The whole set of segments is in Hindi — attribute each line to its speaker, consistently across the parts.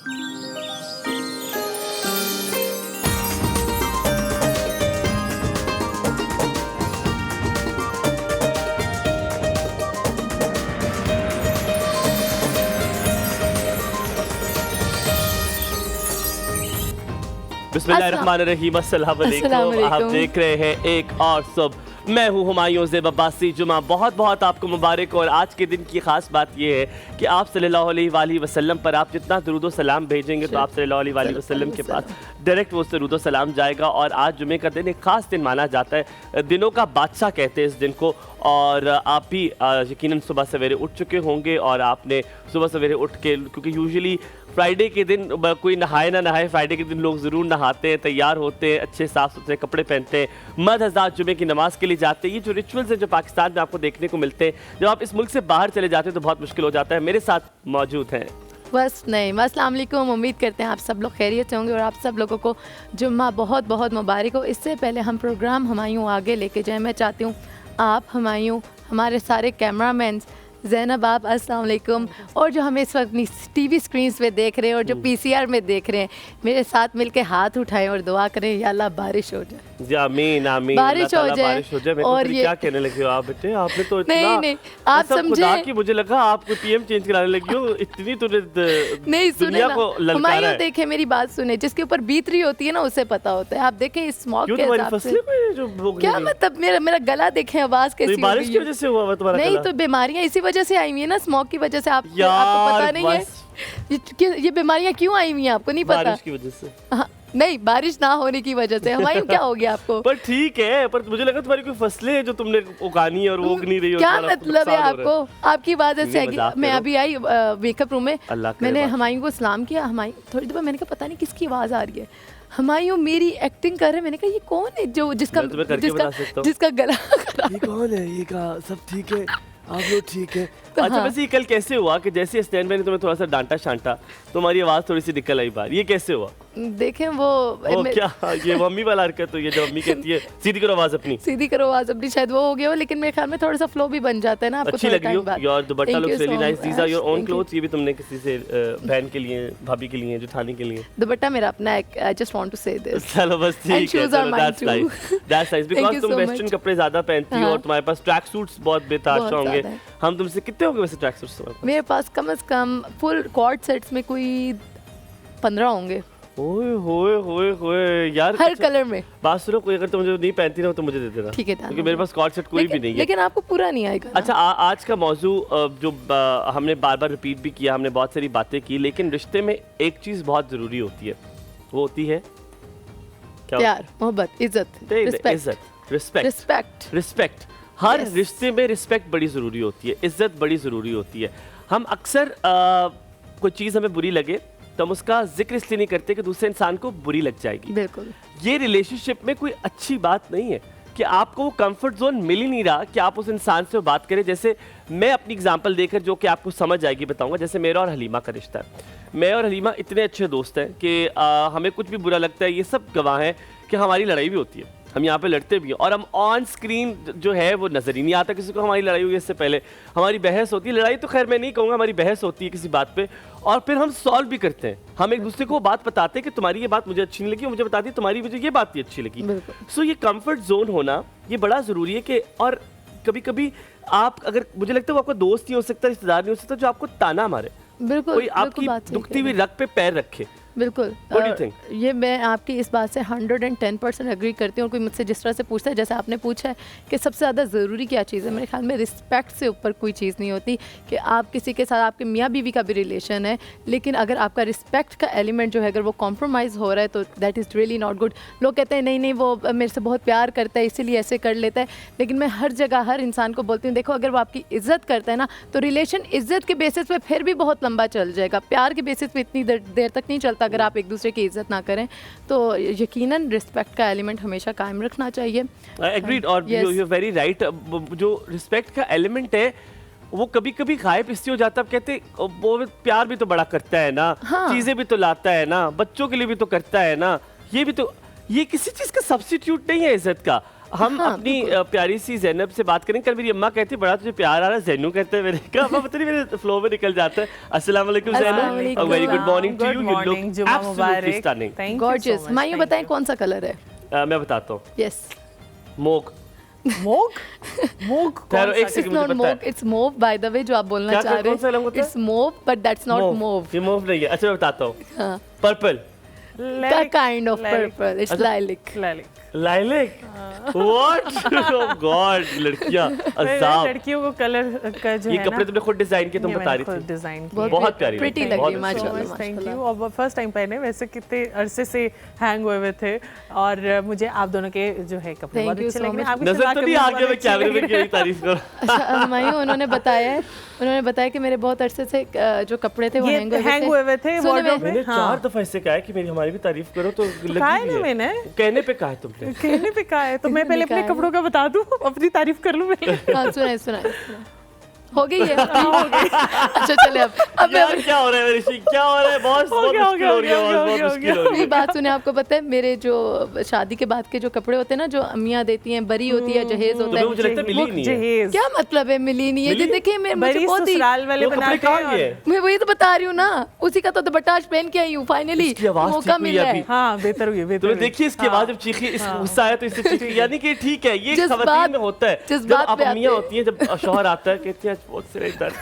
Speaker 1: बिस्मिल्लाहिर्रहमानिर्रहीम, अस्सलाम वालेकुम। आप देख रहे हैं एक और सुबह। मैं हूँ हुमायूं ज़ेब अब्बासी। जुमा बहुत बहुत आपको मुबारक। और आज के दिन की ख़ास बात यह है कि आप सल्लल्लाहु अलैहि वसल्लम पर आप जितना दरूद सलाम भेजेंगे तो आप सल्लल्लाहु अलैहि वसल्लम के पास डायरेक्ट वो दरूद सलाम जाएगा। और आज जुमे का दिन एक ख़ास दिन माना जाता है, दिनों का बादशाह कहते हैं इस दिन को। और आप भी यकीनन सुबह सवेरे उठ चुके होंगे और आपने सुबह सवेरे उठ के, क्योंकि यूजुअली फ्राइडे के दिन कोई नहाए ना नहाए, फ्राइडे के दिन लोग ज़रूर नहाते हैं, तैयार होते हैं, अच्छे साफ़ सुथरे कपड़े पहनते हैं, मर्द हज़रात जुमे की नमाज़ के लिए जाते हैं। ये जो रिचुअल्स हैं जो पाकिस्तान में आपको देखने को मिलते हैं, जब आप इस मुल्क से बाहर चले जाते हैं तो बहुत मुश्किल हो जाता है। मेरे साथ मौजूद हैं
Speaker 2: बस नहीं, अस्सलाम वालेकुम। उम्मीद करते हैं आप सब लोग खैरियत से होंगे और आप सब लोगों को जुम्मा बहुत बहुत मुबारक हो। इससे पहले हम प्रोग्राम हुमायूं आगे लेके जाएं, मैं चाहती हूँ आप हुमायूं, हमारे सारे कैमरामैन, ज़ैनब आप अस्सलाम वालेकुम, और जो हमें इस वक्त अपनी टीवी स्क्रीन्स पे देख रहे हैं और जो पीसीआर में देख रहे हैं, मेरे साथ मिलके हाथ उठाएं और दुआ करें या अल्लाह बारिश हो जाए।
Speaker 1: आमीन आमीन,
Speaker 2: बारिश हो जाए।
Speaker 1: बारिश हो जाए। और ये क्या कहने लगे हो आप बेटे? आपने तो इतना
Speaker 2: नहीं आप समझे
Speaker 1: कि मुझे लगा आप पीएम चेंज कराने लगी हो। इतनी तो
Speaker 2: नहीं, सुने ना हुमायूं, देखे मेरी बात सुने, जिसके ऊपर बीत रही होती है ना उसे पता होता है। आप देखें इस स्मॉग के हिसाब से क्या मतलब, मेरा गला देखें, आवाज कैसी
Speaker 1: बारिश की वजह से हुआ तुम्हारा?
Speaker 2: नहीं तो बीमारियां इसी वजह से आई हुई है ना, स्मॉग की वजह से। आपको पता नहीं है ये बीमारियां क्यों आई हुई हैं, आपको नहीं पता?
Speaker 1: बारिश की वजह से?
Speaker 2: नहीं, बारिश ना होने की वजह से। हमारे क्या हो गया आपको?
Speaker 1: पर ठीक है, पर मुझे लगा तुम्हारी कोई फसलें हैं जो तुमने उगानी है और वो उग नहीं रही हो।
Speaker 2: क्या मतलब है आपको? आपकी बात ऐसे है कि मैं अभी आई मेकअप रूम में, मैंने हुमायूं को सलाम किया। हुमायूं थोड़ी देर बाद मैंने कहा पता नहीं किसकी आवाज आ रही है। हुमायूं मेरी एक्टिंग कर रहे हैं। मैंने कहा ये कौन है जो जिसका गला
Speaker 1: ये कौन है? ये कहा सब ठीक है, आप लोग ठीक है? अच्छा, वैसे ये कल कैसे हुआ कि जैसे स्टैंड मैंने तुम्हें थोड़ा सा डांटा शांटा, तुम्हारी आवाज थोड़ी सी निकल आई बाहर, ये कैसे हुआ?
Speaker 2: देखें वो
Speaker 1: क्या ये मम्मी वाला हरकत तो, ये जो मम्मी कहती है सीधी करो आवाज अपनी, सीधी
Speaker 2: करो आवाज अपनी, शायद वो हो गया हो। लेकिन मेरे ख्याल में थोड़ा सा फ्लो भी बन जाता है ना। आपको
Speaker 1: अच्छी लग रही हो, your dupatta looks really nice. These are your own clothes. ये भी तुमने किसी से बहन के लिए, भाभी के लिए, जेठानी के लिए?
Speaker 2: दुपट्टा मेरा अपना है। आई जस्ट वांट टू से दिस।
Speaker 1: चलो बस ठीक है, दैट्स नाइस बिकॉज़ तुम वेस्टर्न कपड़े ज्यादा पहनती हो और तुम्हारे पास ट्रैक सूट्स बहुत बेताज होंगे। हम तुमसे कितने होंगे वैसे ट्रैक सूट्स तुम्हारे पास?
Speaker 2: मेरे पास कम से कम फुल कॉर्ड सेट्स में कोई 15 होंगे।
Speaker 1: ओए होए होए होए यार,
Speaker 2: हर कलर में।
Speaker 1: बात सुनो, कोई अगर तुम मुझे नहीं पहनती ना तो मुझे दे देना,
Speaker 2: ठीक है?
Speaker 1: क्योंकि मेरे पास कॉर्ड सेट कोई भी नहीं है।
Speaker 2: लेकिन आपको पूरा नहीं आएगा।
Speaker 1: अच्छा, आज का मौजू जो हमने बार बार रिपीट भी किया, हमने बहुत सारी बातें की, लेकिन रिश्ते में एक चीज बहुत जरूरी होती है, वो होती है क्या? प्यार,
Speaker 2: मोहब्बत, इज्जत,
Speaker 1: रिस्पेक्ट। हर रिश्ते में रिस्पेक्ट बड़ी ज़रूरी होती है, इज़्ज़त बड़ी ज़रूरी होती है। हम अक्सर कोई चीज़ हमें बुरी लगे तो हम उसका जिक्र इसलिए नहीं करते कि दूसरे इंसान को बुरी लग जाएगी।
Speaker 2: बिल्कुल,
Speaker 1: ये रिलेशनशिप में कोई अच्छी बात नहीं है कि आपको वो कंफर्ट जोन मिल ही नहीं रहा कि आप उस इंसान से बात करें। जैसे मैं अपनी एग्जांपल देकर, जो कि आपको समझ आएगी, बताऊंगा। जैसे मेरा और हलीमा का रिश्ता है। मैं और हलीमा इतने अच्छे दोस्त हैं कि हमें कुछ भी बुरा लगता है, ये सब गवाह हैं कि हमारी लड़ाई भी होती है, हम यहाँ पे लड़ते भी हैं, और हम ऑन स्क्रीन जो है वो नजर ही नहीं आता किसी को हमारी लड़ाई हुई है। इससे पहले हमारी बहस होती है, लड़ाई तो खैर मैं नहीं कहूँगा, हमारी बहस होती है किसी बात पे, और फिर हम सॉल्व भी करते हैं। हम एक दूसरे को बात बताते हैं कि तुम्हारी ये बात मुझे अच्छी नहीं लगी, मुझे बताती है तुम्हारी मुझे ये बात भी अच्छी लगी। सो ये कंफर्ट जोन होना ये बड़ा ज़रूरी है कि, और कभी कभी आप, अगर मुझे लगता है वो आपका दोस्त नहीं हो सकता, रिश्तेदार नहीं हो सकता, जो आपको ताना मारे, कोई आपकी दुखती हुई रग पे पैर रखे।
Speaker 2: बिल्कुल, ये मैं आपकी इस बात से 110% एग्री करती हूँ। और कोई मुझसे जिस तरह से पूछता है, जैसे आपने पूछा है कि सबसे ज़्यादा ज़रूरी क्या चीज़ है, मेरे ख्याल में रिस्पेक्ट से ऊपर कोई चीज़ नहीं होती। कि आप किसी के साथ, आपके मियाँ बीवी का भी रिलेशन है, लेकिन अगर आपका रिस्पेक्ट का एलिमेंट जो है अगर वो कॉम्प्रोमाइज़ हो रहा है तो that is really not good. लोग कहते हैं नहीं वो मेरे से बहुत प्यार करता है इसीलिए ऐसे कर लेता है, लेकिन मैं हर जगह हर इंसान को बोलती हूँ, देखो अगर वो आपकी इज़्ज़त करता है ना तो रिलेशन इज़्ज़त के बेसिस पे फिर भी बहुत लंबा चल जाएगा। प्यार के बेसिस पे इतनी देर तक नहीं चलता अगर आप एक दूसरे की इज्जत ना करें। तो यकीनन रिस्पेक्ट का एलिमेंट हमेशा कायम रखना चाहिए।
Speaker 1: एग्रीड, और यू आर वेरी राइट। जो रिस्पेक्ट का एलिमेंट है वो कभी कभी गायब इसलिए हो जाता है। कहते वो प्यार भी तो बड़ा करता है ना, हाँ। चीजें भी तो लाता है ना, बच्चों के लिए भी तो करता है ना, ये भी तो, ये किसी चीज का सब्स्टिट्यूट नहीं है इज्जत का। हम अपनी प्यारी सी ज़ैनब से बात करें। कल मेरी अम्मा कहती बड़ा तुझे प्यार आ रहा है, ज़ैनू कहते हैं। मैंने कहा अम्मा पता नहीं मेरे फ्लो में निकल जाता है। अस्सलाम वालेकुम Zainab, a very good morning to you, you look absolutely stunning,
Speaker 2: gorgeous. मायू बताएं कौन सा कलर है?
Speaker 1: मैं बताता हूँ।
Speaker 2: यस,
Speaker 1: मोग।
Speaker 3: मोग? मोग
Speaker 1: ठहरो एक
Speaker 2: इट्स
Speaker 1: सेकंड,
Speaker 2: नॉट
Speaker 1: मुझे पता
Speaker 2: मोव,
Speaker 1: है।
Speaker 2: It's mauve by the way, जो आप बोलना
Speaker 1: क्या
Speaker 2: चाह रहे
Speaker 1: कौन सा रंग
Speaker 2: हैं।
Speaker 1: होता है?
Speaker 2: It's mauve but that's not mauve.
Speaker 1: ये मोव नहीं है। अच्छा मैं बताता हूँ।
Speaker 2: हाँ,
Speaker 1: पर्पल।
Speaker 2: का kind of purple, it's lilac.
Speaker 1: Lilac. What? Oh God, लड़कियां अजाब।
Speaker 3: लड़कियों को कलर का जो
Speaker 1: ये
Speaker 3: है
Speaker 1: कपड़े
Speaker 3: ना,
Speaker 1: तुमने खुद डिजाइन किए, तुम
Speaker 3: ये
Speaker 1: बता
Speaker 3: मैंने
Speaker 1: रही
Speaker 3: खुद
Speaker 1: थी।
Speaker 3: डिजाइन किया।
Speaker 1: बहुत प्यारी
Speaker 2: प्रिटी
Speaker 1: लगी,
Speaker 2: लगी
Speaker 1: बहुत
Speaker 2: है,
Speaker 1: अच्छी
Speaker 2: माशाल्लाह
Speaker 1: लगी।
Speaker 3: थैंक
Speaker 2: माशाल्लाह।
Speaker 3: यू। और फर्स्ट टाइम पहने, वैसे कितने अरसे से हैंग हुए हुए थे और मुझे आप दोनों के जो है कपड़े
Speaker 2: Thank
Speaker 3: बहुत
Speaker 2: you
Speaker 3: अच्छे
Speaker 2: so
Speaker 3: लग रहे हैं।
Speaker 2: much.
Speaker 3: आपकी
Speaker 1: नजर
Speaker 3: सलवार
Speaker 1: तो नहीं
Speaker 3: कमीज
Speaker 1: आ
Speaker 3: बहुत
Speaker 1: गया मैं
Speaker 3: अच्छी
Speaker 1: कैमरे
Speaker 3: लग
Speaker 1: में
Speaker 3: रही है।
Speaker 1: की तारीफ करूं।
Speaker 2: अच्छा मायू, उन्होंने बताया कि मेरे बहुत अरसे से जो कपड़े थे वो
Speaker 3: ये
Speaker 2: हैंग हुए थे
Speaker 3: थे
Speaker 2: सुने
Speaker 3: wardrobe
Speaker 2: में।
Speaker 1: मैंने
Speaker 3: हाँ।
Speaker 1: 4 दफा इससे कहा है कि मेरी हमारी भी तारीफ करो तो लगी
Speaker 3: कहा है
Speaker 1: भी
Speaker 3: ना
Speaker 1: है।
Speaker 3: मैंने।
Speaker 1: कहने पे कहा है तुमने।
Speaker 3: कहने पे कहा है तो मैं पहले अपने
Speaker 2: कहा है।
Speaker 3: कपड़ों का बता दूं, अपनी तारीफ कर लूं पहले।
Speaker 2: हाँ सुनाए। हो गई है? अच्छा चले अब
Speaker 1: यार क्या हो रहा है ऋषि, क्या हो रहा है बॉस? बहुत
Speaker 3: गया,
Speaker 1: मुश्किल हो रही है, बहुत मुश्किल हो रही
Speaker 2: मेरी
Speaker 1: है।
Speaker 2: बात सुने, आपको पता है मेरे जो शादी के बाद के जो कपड़े होते हैं ना, जो अम्मियाँ देती हैं, बरी होती है, जहेज होता
Speaker 1: तुम्हें मुझे
Speaker 2: है,
Speaker 1: लगता है मिली नहीं है।
Speaker 3: जहेज
Speaker 2: क्या मतलब है मिली नहीं है?
Speaker 1: मिली?
Speaker 2: जो देखिए मुझे
Speaker 3: बड़ी
Speaker 2: बहुत ही,
Speaker 3: ससुराल वाले
Speaker 1: वो कपड़े
Speaker 3: बनाते
Speaker 1: कहाँ
Speaker 3: हैं
Speaker 1: गए?
Speaker 3: और-
Speaker 2: मैं वही तो बता रही हूँ ना, उसी का तो दुपट्टा आज पहन के आई हूँ फाइनली,
Speaker 1: इसकी आवाज़ ठीक
Speaker 2: मौका
Speaker 1: हुई
Speaker 2: मिला
Speaker 1: अभी।
Speaker 2: है।
Speaker 3: हाँ बेहतर हुई, बेहतर
Speaker 1: तुम्हें
Speaker 3: हुई।
Speaker 1: देखिए इसके बाद जब चीखी, इस गुस्सा आया तो इससे चीखी, यानी कि ठीक है ये
Speaker 2: जज्बात-
Speaker 1: खवातीन में होता है। जब
Speaker 2: जज्बात
Speaker 1: आप
Speaker 2: पे
Speaker 1: अम्मियाँ
Speaker 2: आते
Speaker 1: होती हैं, जब शौहर आता है कहती हैं बहुत सिर दर्द,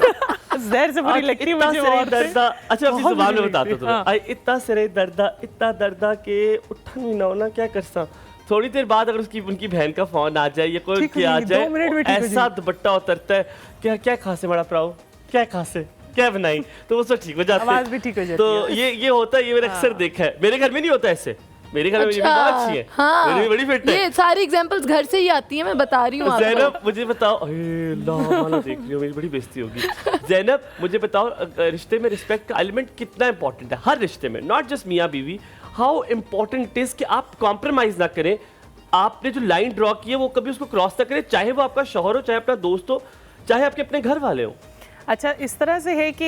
Speaker 3: जहर से बुरी लगती है मुझे
Speaker 1: सिरे
Speaker 3: औरतें।
Speaker 1: दर्दा। अच्छा अपनी
Speaker 3: बहुत
Speaker 1: जुबान में
Speaker 3: बुरी
Speaker 1: बताता हूँ
Speaker 3: लगती है,
Speaker 1: तुम्हें।
Speaker 3: हाँ।
Speaker 1: आई इतना सिरे दर्दा, इतना दर्दा के उठन ही ना होना, क्या करसा। थोड़ी देर बाद अगर उसकी उनकी बहन का फोन आ जाए या कोई
Speaker 3: ठीक हो
Speaker 1: आ
Speaker 3: जाएगी, 2 मिनट में
Speaker 1: जाए,
Speaker 3: ठीक हो
Speaker 1: ऐसा दुपट्टा उतरता है क्या क्या खासे बड़ा प्राओ, क्या खासे, क्या बनाई, तो वो सब ठीक हो जाता है।
Speaker 3: आवाज भी ठीक हो जाती
Speaker 1: तो
Speaker 3: है।
Speaker 1: ये होता है, ये मैंने अक्सर देखा है। मेरे घर में नहीं होता ऐसे, मेरे घर में मेरी
Speaker 2: अच्छा,
Speaker 1: बहुत अच्छी है,
Speaker 2: हाँ,
Speaker 1: मेरी भी बड़ी फिट है।
Speaker 2: ये सारी एग्जांपल्स घर से ही आती हैं, मैं बता रही हूँ आपको।
Speaker 1: ज़ैनब मुझे बताओ, अरे लामाना देख रही हो, मेरी बड़ी बेइज्जती होगी। ज़ैनब मुझे बताओ, रिश्ते में रिस्पेक्ट का एलिमेंट कितना इंपॉर्टेंट है? हर रिश्ते में, नॉट जस्ट मियाँ बीवी। हाउ इम्पोर्टेंट इट इज कि आप कॉम्प्रोमाइज ना करें। आपने जो लाइन ड्रॉ की है वो कभी उसको क्रॉस ना करें, चाहे वो आपका शौहर हो, चाहे अपना दोस्त हो, चाहे आपके अपने घर वाले हो।
Speaker 3: अच्छा, इस तरह से है कि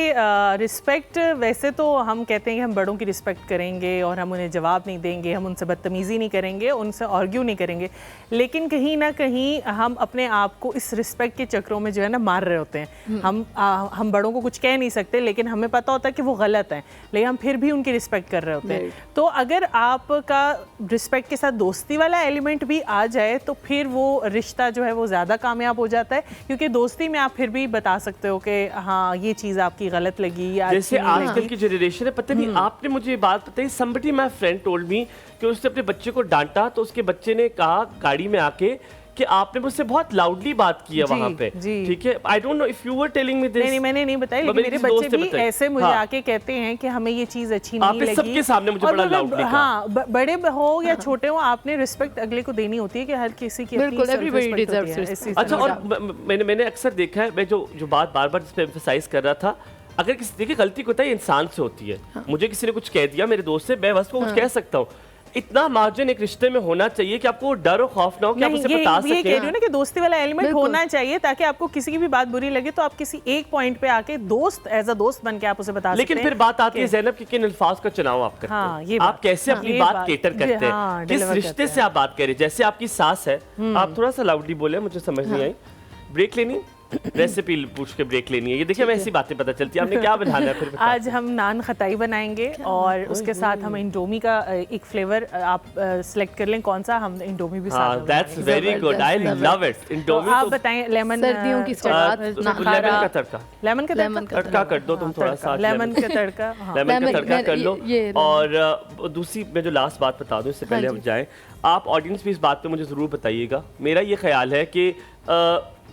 Speaker 3: रिस्पेक्ट, वैसे तो हम कहते हैं कि हम बड़ों की रिस्पेक्ट करेंगे और हम उन्हें जवाब नहीं देंगे, हम उनसे बदतमीज़ी नहीं करेंगे, उनसे आर्ग्यू नहीं करेंगे, लेकिन कहीं ना कहीं हम अपने आप को इस रिस्पेक्ट के चक्रों में जो है ना मार रहे होते हैं। हम बड़ों को कुछ कह नहीं सकते, लेकिन हमें पता होता है कि वो गलत है, लेकिन हम फिर भी उनकी रिस्पेक्ट कर रहे होते हैं। तो अगर आपका रिस्पेक्ट के साथ दोस्ती वाला एलिमेंट भी आ जाए तो फिर वो रिश्ता जो है वो ज़्यादा कामयाब हो जाता है, क्योंकि दोस्ती में आप फिर भी बता सकते हो कि हाँ ये चीज़ आपकी गलत लगी या
Speaker 1: जैसे
Speaker 3: अच्छी नहीं
Speaker 1: आजकल
Speaker 3: लगी।
Speaker 1: की जनरेशन है, पता नहीं आपने मुझे ये बात बताई, somebody my friend told me कि उसने अपने बच्चे को डांटा तो उसके बच्चे ने कहा गाड़ी में आके कि आपने मुझसे बहुत लाउडली बात की है
Speaker 3: जी,
Speaker 1: वहाँ पे,
Speaker 3: जी।
Speaker 1: ठीक है। I don't know if you were telling me this.
Speaker 3: नहीं मैंने नहीं बताया,
Speaker 1: मैं
Speaker 3: लेकिन
Speaker 1: मेरे
Speaker 3: मेरे
Speaker 1: किसी दोस्त
Speaker 3: बच्चे
Speaker 1: से
Speaker 3: भी
Speaker 1: बताई।
Speaker 3: ऐसे मुझे
Speaker 1: हाँ।
Speaker 3: आके कहते हैं कि हमें ये चीज़ अच्छी नहीं
Speaker 1: आपने
Speaker 3: लगी।
Speaker 1: सबके सामने मुझे
Speaker 3: और
Speaker 1: बड़ा
Speaker 3: मतलब,
Speaker 1: loudly कहा।
Speaker 3: हाँ, बड़े हो या छोटे हो, आपने रिस्पेक्ट अगले को देनी होती है कि हर किसी की अपनी
Speaker 2: बिल्कुल,
Speaker 3: self
Speaker 2: everybody
Speaker 3: respect
Speaker 2: deserves
Speaker 3: होती है,
Speaker 2: respect.
Speaker 3: इसी
Speaker 1: अच्छा,
Speaker 3: तरह।
Speaker 1: और मैंने अक्सर देखा है, मैं जो बात बार बार इस पे एम्फसाइज कर रहा था, अगर किसी देखिए गलती को होता है इंसान से होती है। मुझे किसी ने कुछ कह दिया मेरे दोस्त से, मैं बस को कुछ कह सकता हूँ। इतना मार्जिन एक रिश्ते में होना चाहिए कि आपको डर और खौफ ना हो कि आप
Speaker 3: नहीं,
Speaker 1: उसे
Speaker 3: ये
Speaker 1: बता
Speaker 3: कह रही हूँ
Speaker 1: सकें।
Speaker 3: ना कि दोस्ती वाला एलिमेंट
Speaker 2: बिल्कुल।
Speaker 3: होना चाहिए, ताकि आपको किसी की भी बात बुरी लगे तो आप किसी एक पॉइंट पे आके दोस्त एज अ दोस्त बन के आप उसे बता सकते हैं।
Speaker 1: लेकिन फिर बात आती है ज़ैनब कि किन अल्फाज का चुनाव आप करते
Speaker 3: हाँ, ये
Speaker 1: हैं,
Speaker 3: बात।
Speaker 1: आप कैसे
Speaker 3: हाँ,
Speaker 1: अपनी
Speaker 3: ये
Speaker 1: बात
Speaker 3: बात।
Speaker 1: केटर
Speaker 3: जी,
Speaker 1: करते
Speaker 3: हाँ,
Speaker 1: हैं, किस
Speaker 3: deliver
Speaker 1: रिश्ते
Speaker 3: करते
Speaker 1: से आप बात करें। जैसे आपकी सास है, आप थोड़ा सा लाउडली बोले, मुझे समझ नहीं आई। ब्रेक लेनी, रेसिपी पूछ के ब्रेक लेनी है, ये देखिए मैं ऐसी बातें पता चलती है। आपने क्या बनाना है फिर बताओ।
Speaker 3: आज हम नान खताई बनाएंगे और उसके साथ हम इंडोमी का एक फ्लेवर आप सिलेक्ट कर लें कौन सा, हम इंडोमी भी
Speaker 1: हाँ,
Speaker 3: साथ में
Speaker 1: दैट्स
Speaker 3: बनाएंगे।
Speaker 1: वेरी गुड, आई
Speaker 2: जबरदस्त,
Speaker 1: लव इट।
Speaker 3: तो
Speaker 1: इंडोमी
Speaker 3: आप बताएं, लेमन
Speaker 2: सर्दियों की सौगात,
Speaker 1: लेमन का तड़का,
Speaker 3: लेमन का
Speaker 1: तड़का कर दो तुम थोड़ा सा,
Speaker 3: लेमन का तड़का, हाँ।
Speaker 1: लेमन का तड़का
Speaker 2: लेमन,
Speaker 1: कर लो।
Speaker 2: ये
Speaker 1: और दूसरी मैं जो लास्ट बात बता दूं इससे पहले हम जाएं, आप ऑडियंस भी इस बात पे मुझे ज़रूर बताइएगा। मेरा ये ख्याल है कि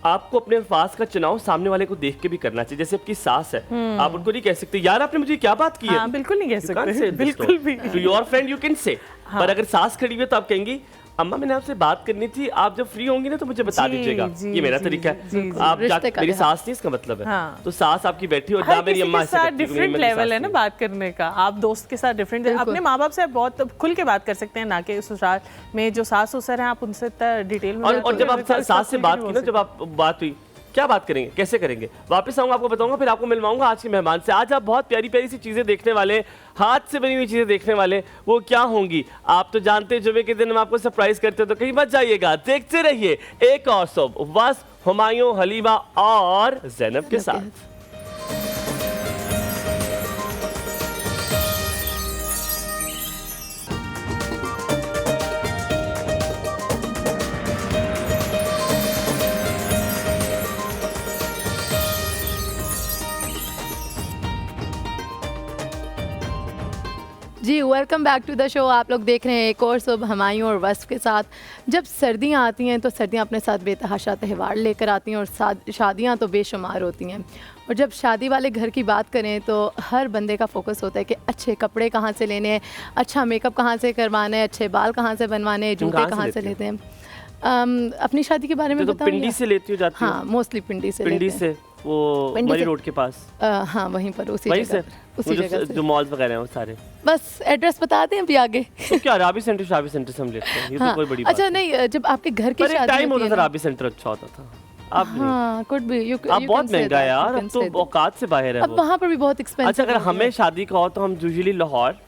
Speaker 1: आपको अपने अल्फाज का चुनाव सामने वाले को देख के भी करना चाहिए। जैसे आपकी सास है, आप उनको नहीं कह सकते यार आपने मुझे क्या बात की है,
Speaker 3: हाँ, बिल्कुल नहीं कह
Speaker 1: You can't say
Speaker 3: सकते,
Speaker 1: this
Speaker 3: बिल्कुल
Speaker 1: to-
Speaker 3: भी।
Speaker 1: To your friend you can say, पर अगर सास खड़ी हुई है तो आप कहेंगी अम्मा मैंने आपसे बात करनी थी, आप जब फ्री होंगी ना तो मुझे बता
Speaker 3: जी,
Speaker 1: दीजिएगा।
Speaker 3: जी,
Speaker 1: ये मेरा
Speaker 3: जी,
Speaker 1: तरीका
Speaker 3: जी,
Speaker 1: है।
Speaker 3: जी,
Speaker 1: आप
Speaker 2: रिश्ते का
Speaker 1: मेरी
Speaker 2: लिहाज।
Speaker 1: सास नहीं, इसका मतलब है।
Speaker 3: हाँ।
Speaker 1: तो सास आपकी बैठी और
Speaker 3: हर
Speaker 1: ना मेरी
Speaker 3: किसी
Speaker 1: अम्मा
Speaker 3: के
Speaker 1: ऐसे
Speaker 3: साथ
Speaker 1: करती,
Speaker 3: डिफरेंट
Speaker 1: मेरी
Speaker 3: लेवल
Speaker 1: सास
Speaker 3: है ना
Speaker 1: नहीं।
Speaker 3: बात करने का। आप दोस्त के साथ डिफरेंट, अपने माँ बाप से बहुत खुल के बात कर सकते हैं, ना कि ससुराल में जो सास ससुर हैं आप उनसे इतना डिटेल में
Speaker 1: और जब आप सास से बात की ना, जब आप बात हुई क्या बात करेंगे, कैसे करेंगे? वापस आऊंगा, आपको बताऊंगा, फिर आपको मिलवाऊंगा आज के मेहमान से। आज आप बहुत प्यारी प्यारी सी चीज़ें देखने वाले, हाथ से बनी हुई चीज़ें देखने वाले। वो क्या होंगी आप तो जानते हैं, जुमे के दिन हम आपको सरप्राइज करते हैं, तो कहीं मत जाइएगा, देखते रहिए एक और सब बस हुमायूं, हलीमा और ज़ैनब के साथ।
Speaker 2: जी welcome back to the show. आप लोग देख रहे हैं एक और सुबह हुमायूं और वस्फ के साथ। जब सर्दियां आती हैं तो सर्दियां अपने साथ बेतहाशा त्यौहार लेकर आती हैं और शादियां तो बेशुमार होती हैं। और जब शादी वाले घर की बात करें तो हर बंदे का फोकस होता है कि अच्छे कपड़े कहाँ से लेने हैं, अच्छा मेकअप कहाँ से करवाना है, अच्छे बाल कहाँ से बनवाने हैं, जूते कहाँ से लेते हैं। अपनी शादी के बारे में
Speaker 1: तो पिंडी से लेती हो जाती
Speaker 2: हाँ मोस्टली पिंडी से
Speaker 1: पिंडी से वो मरी रोड के पास
Speaker 2: हाँ वहीं पर उसी जगह
Speaker 1: जो मॉल्स वगैरह हैं वो सारे।
Speaker 2: बस एड्रेस बता दें अभी आगे।
Speaker 1: तो क्या राबी सेंटर से हम लेते हैं, ये तो कोई बड़ी बात
Speaker 2: अच्छा नहीं, जब आपके घर की शादी
Speaker 1: टाइम होता था राबी सेंटर अच्छा होता था। आप
Speaker 2: हाँ कुड बी यू
Speaker 1: आप बहुत महंगा है यार, अब तो औकात से बाहर है।
Speaker 2: अब वहाँ पर भी बहुत एक्सपेंसिव।
Speaker 1: अच्छा अगर हमें शादी का हो तो हम यूजुअली लाहौर,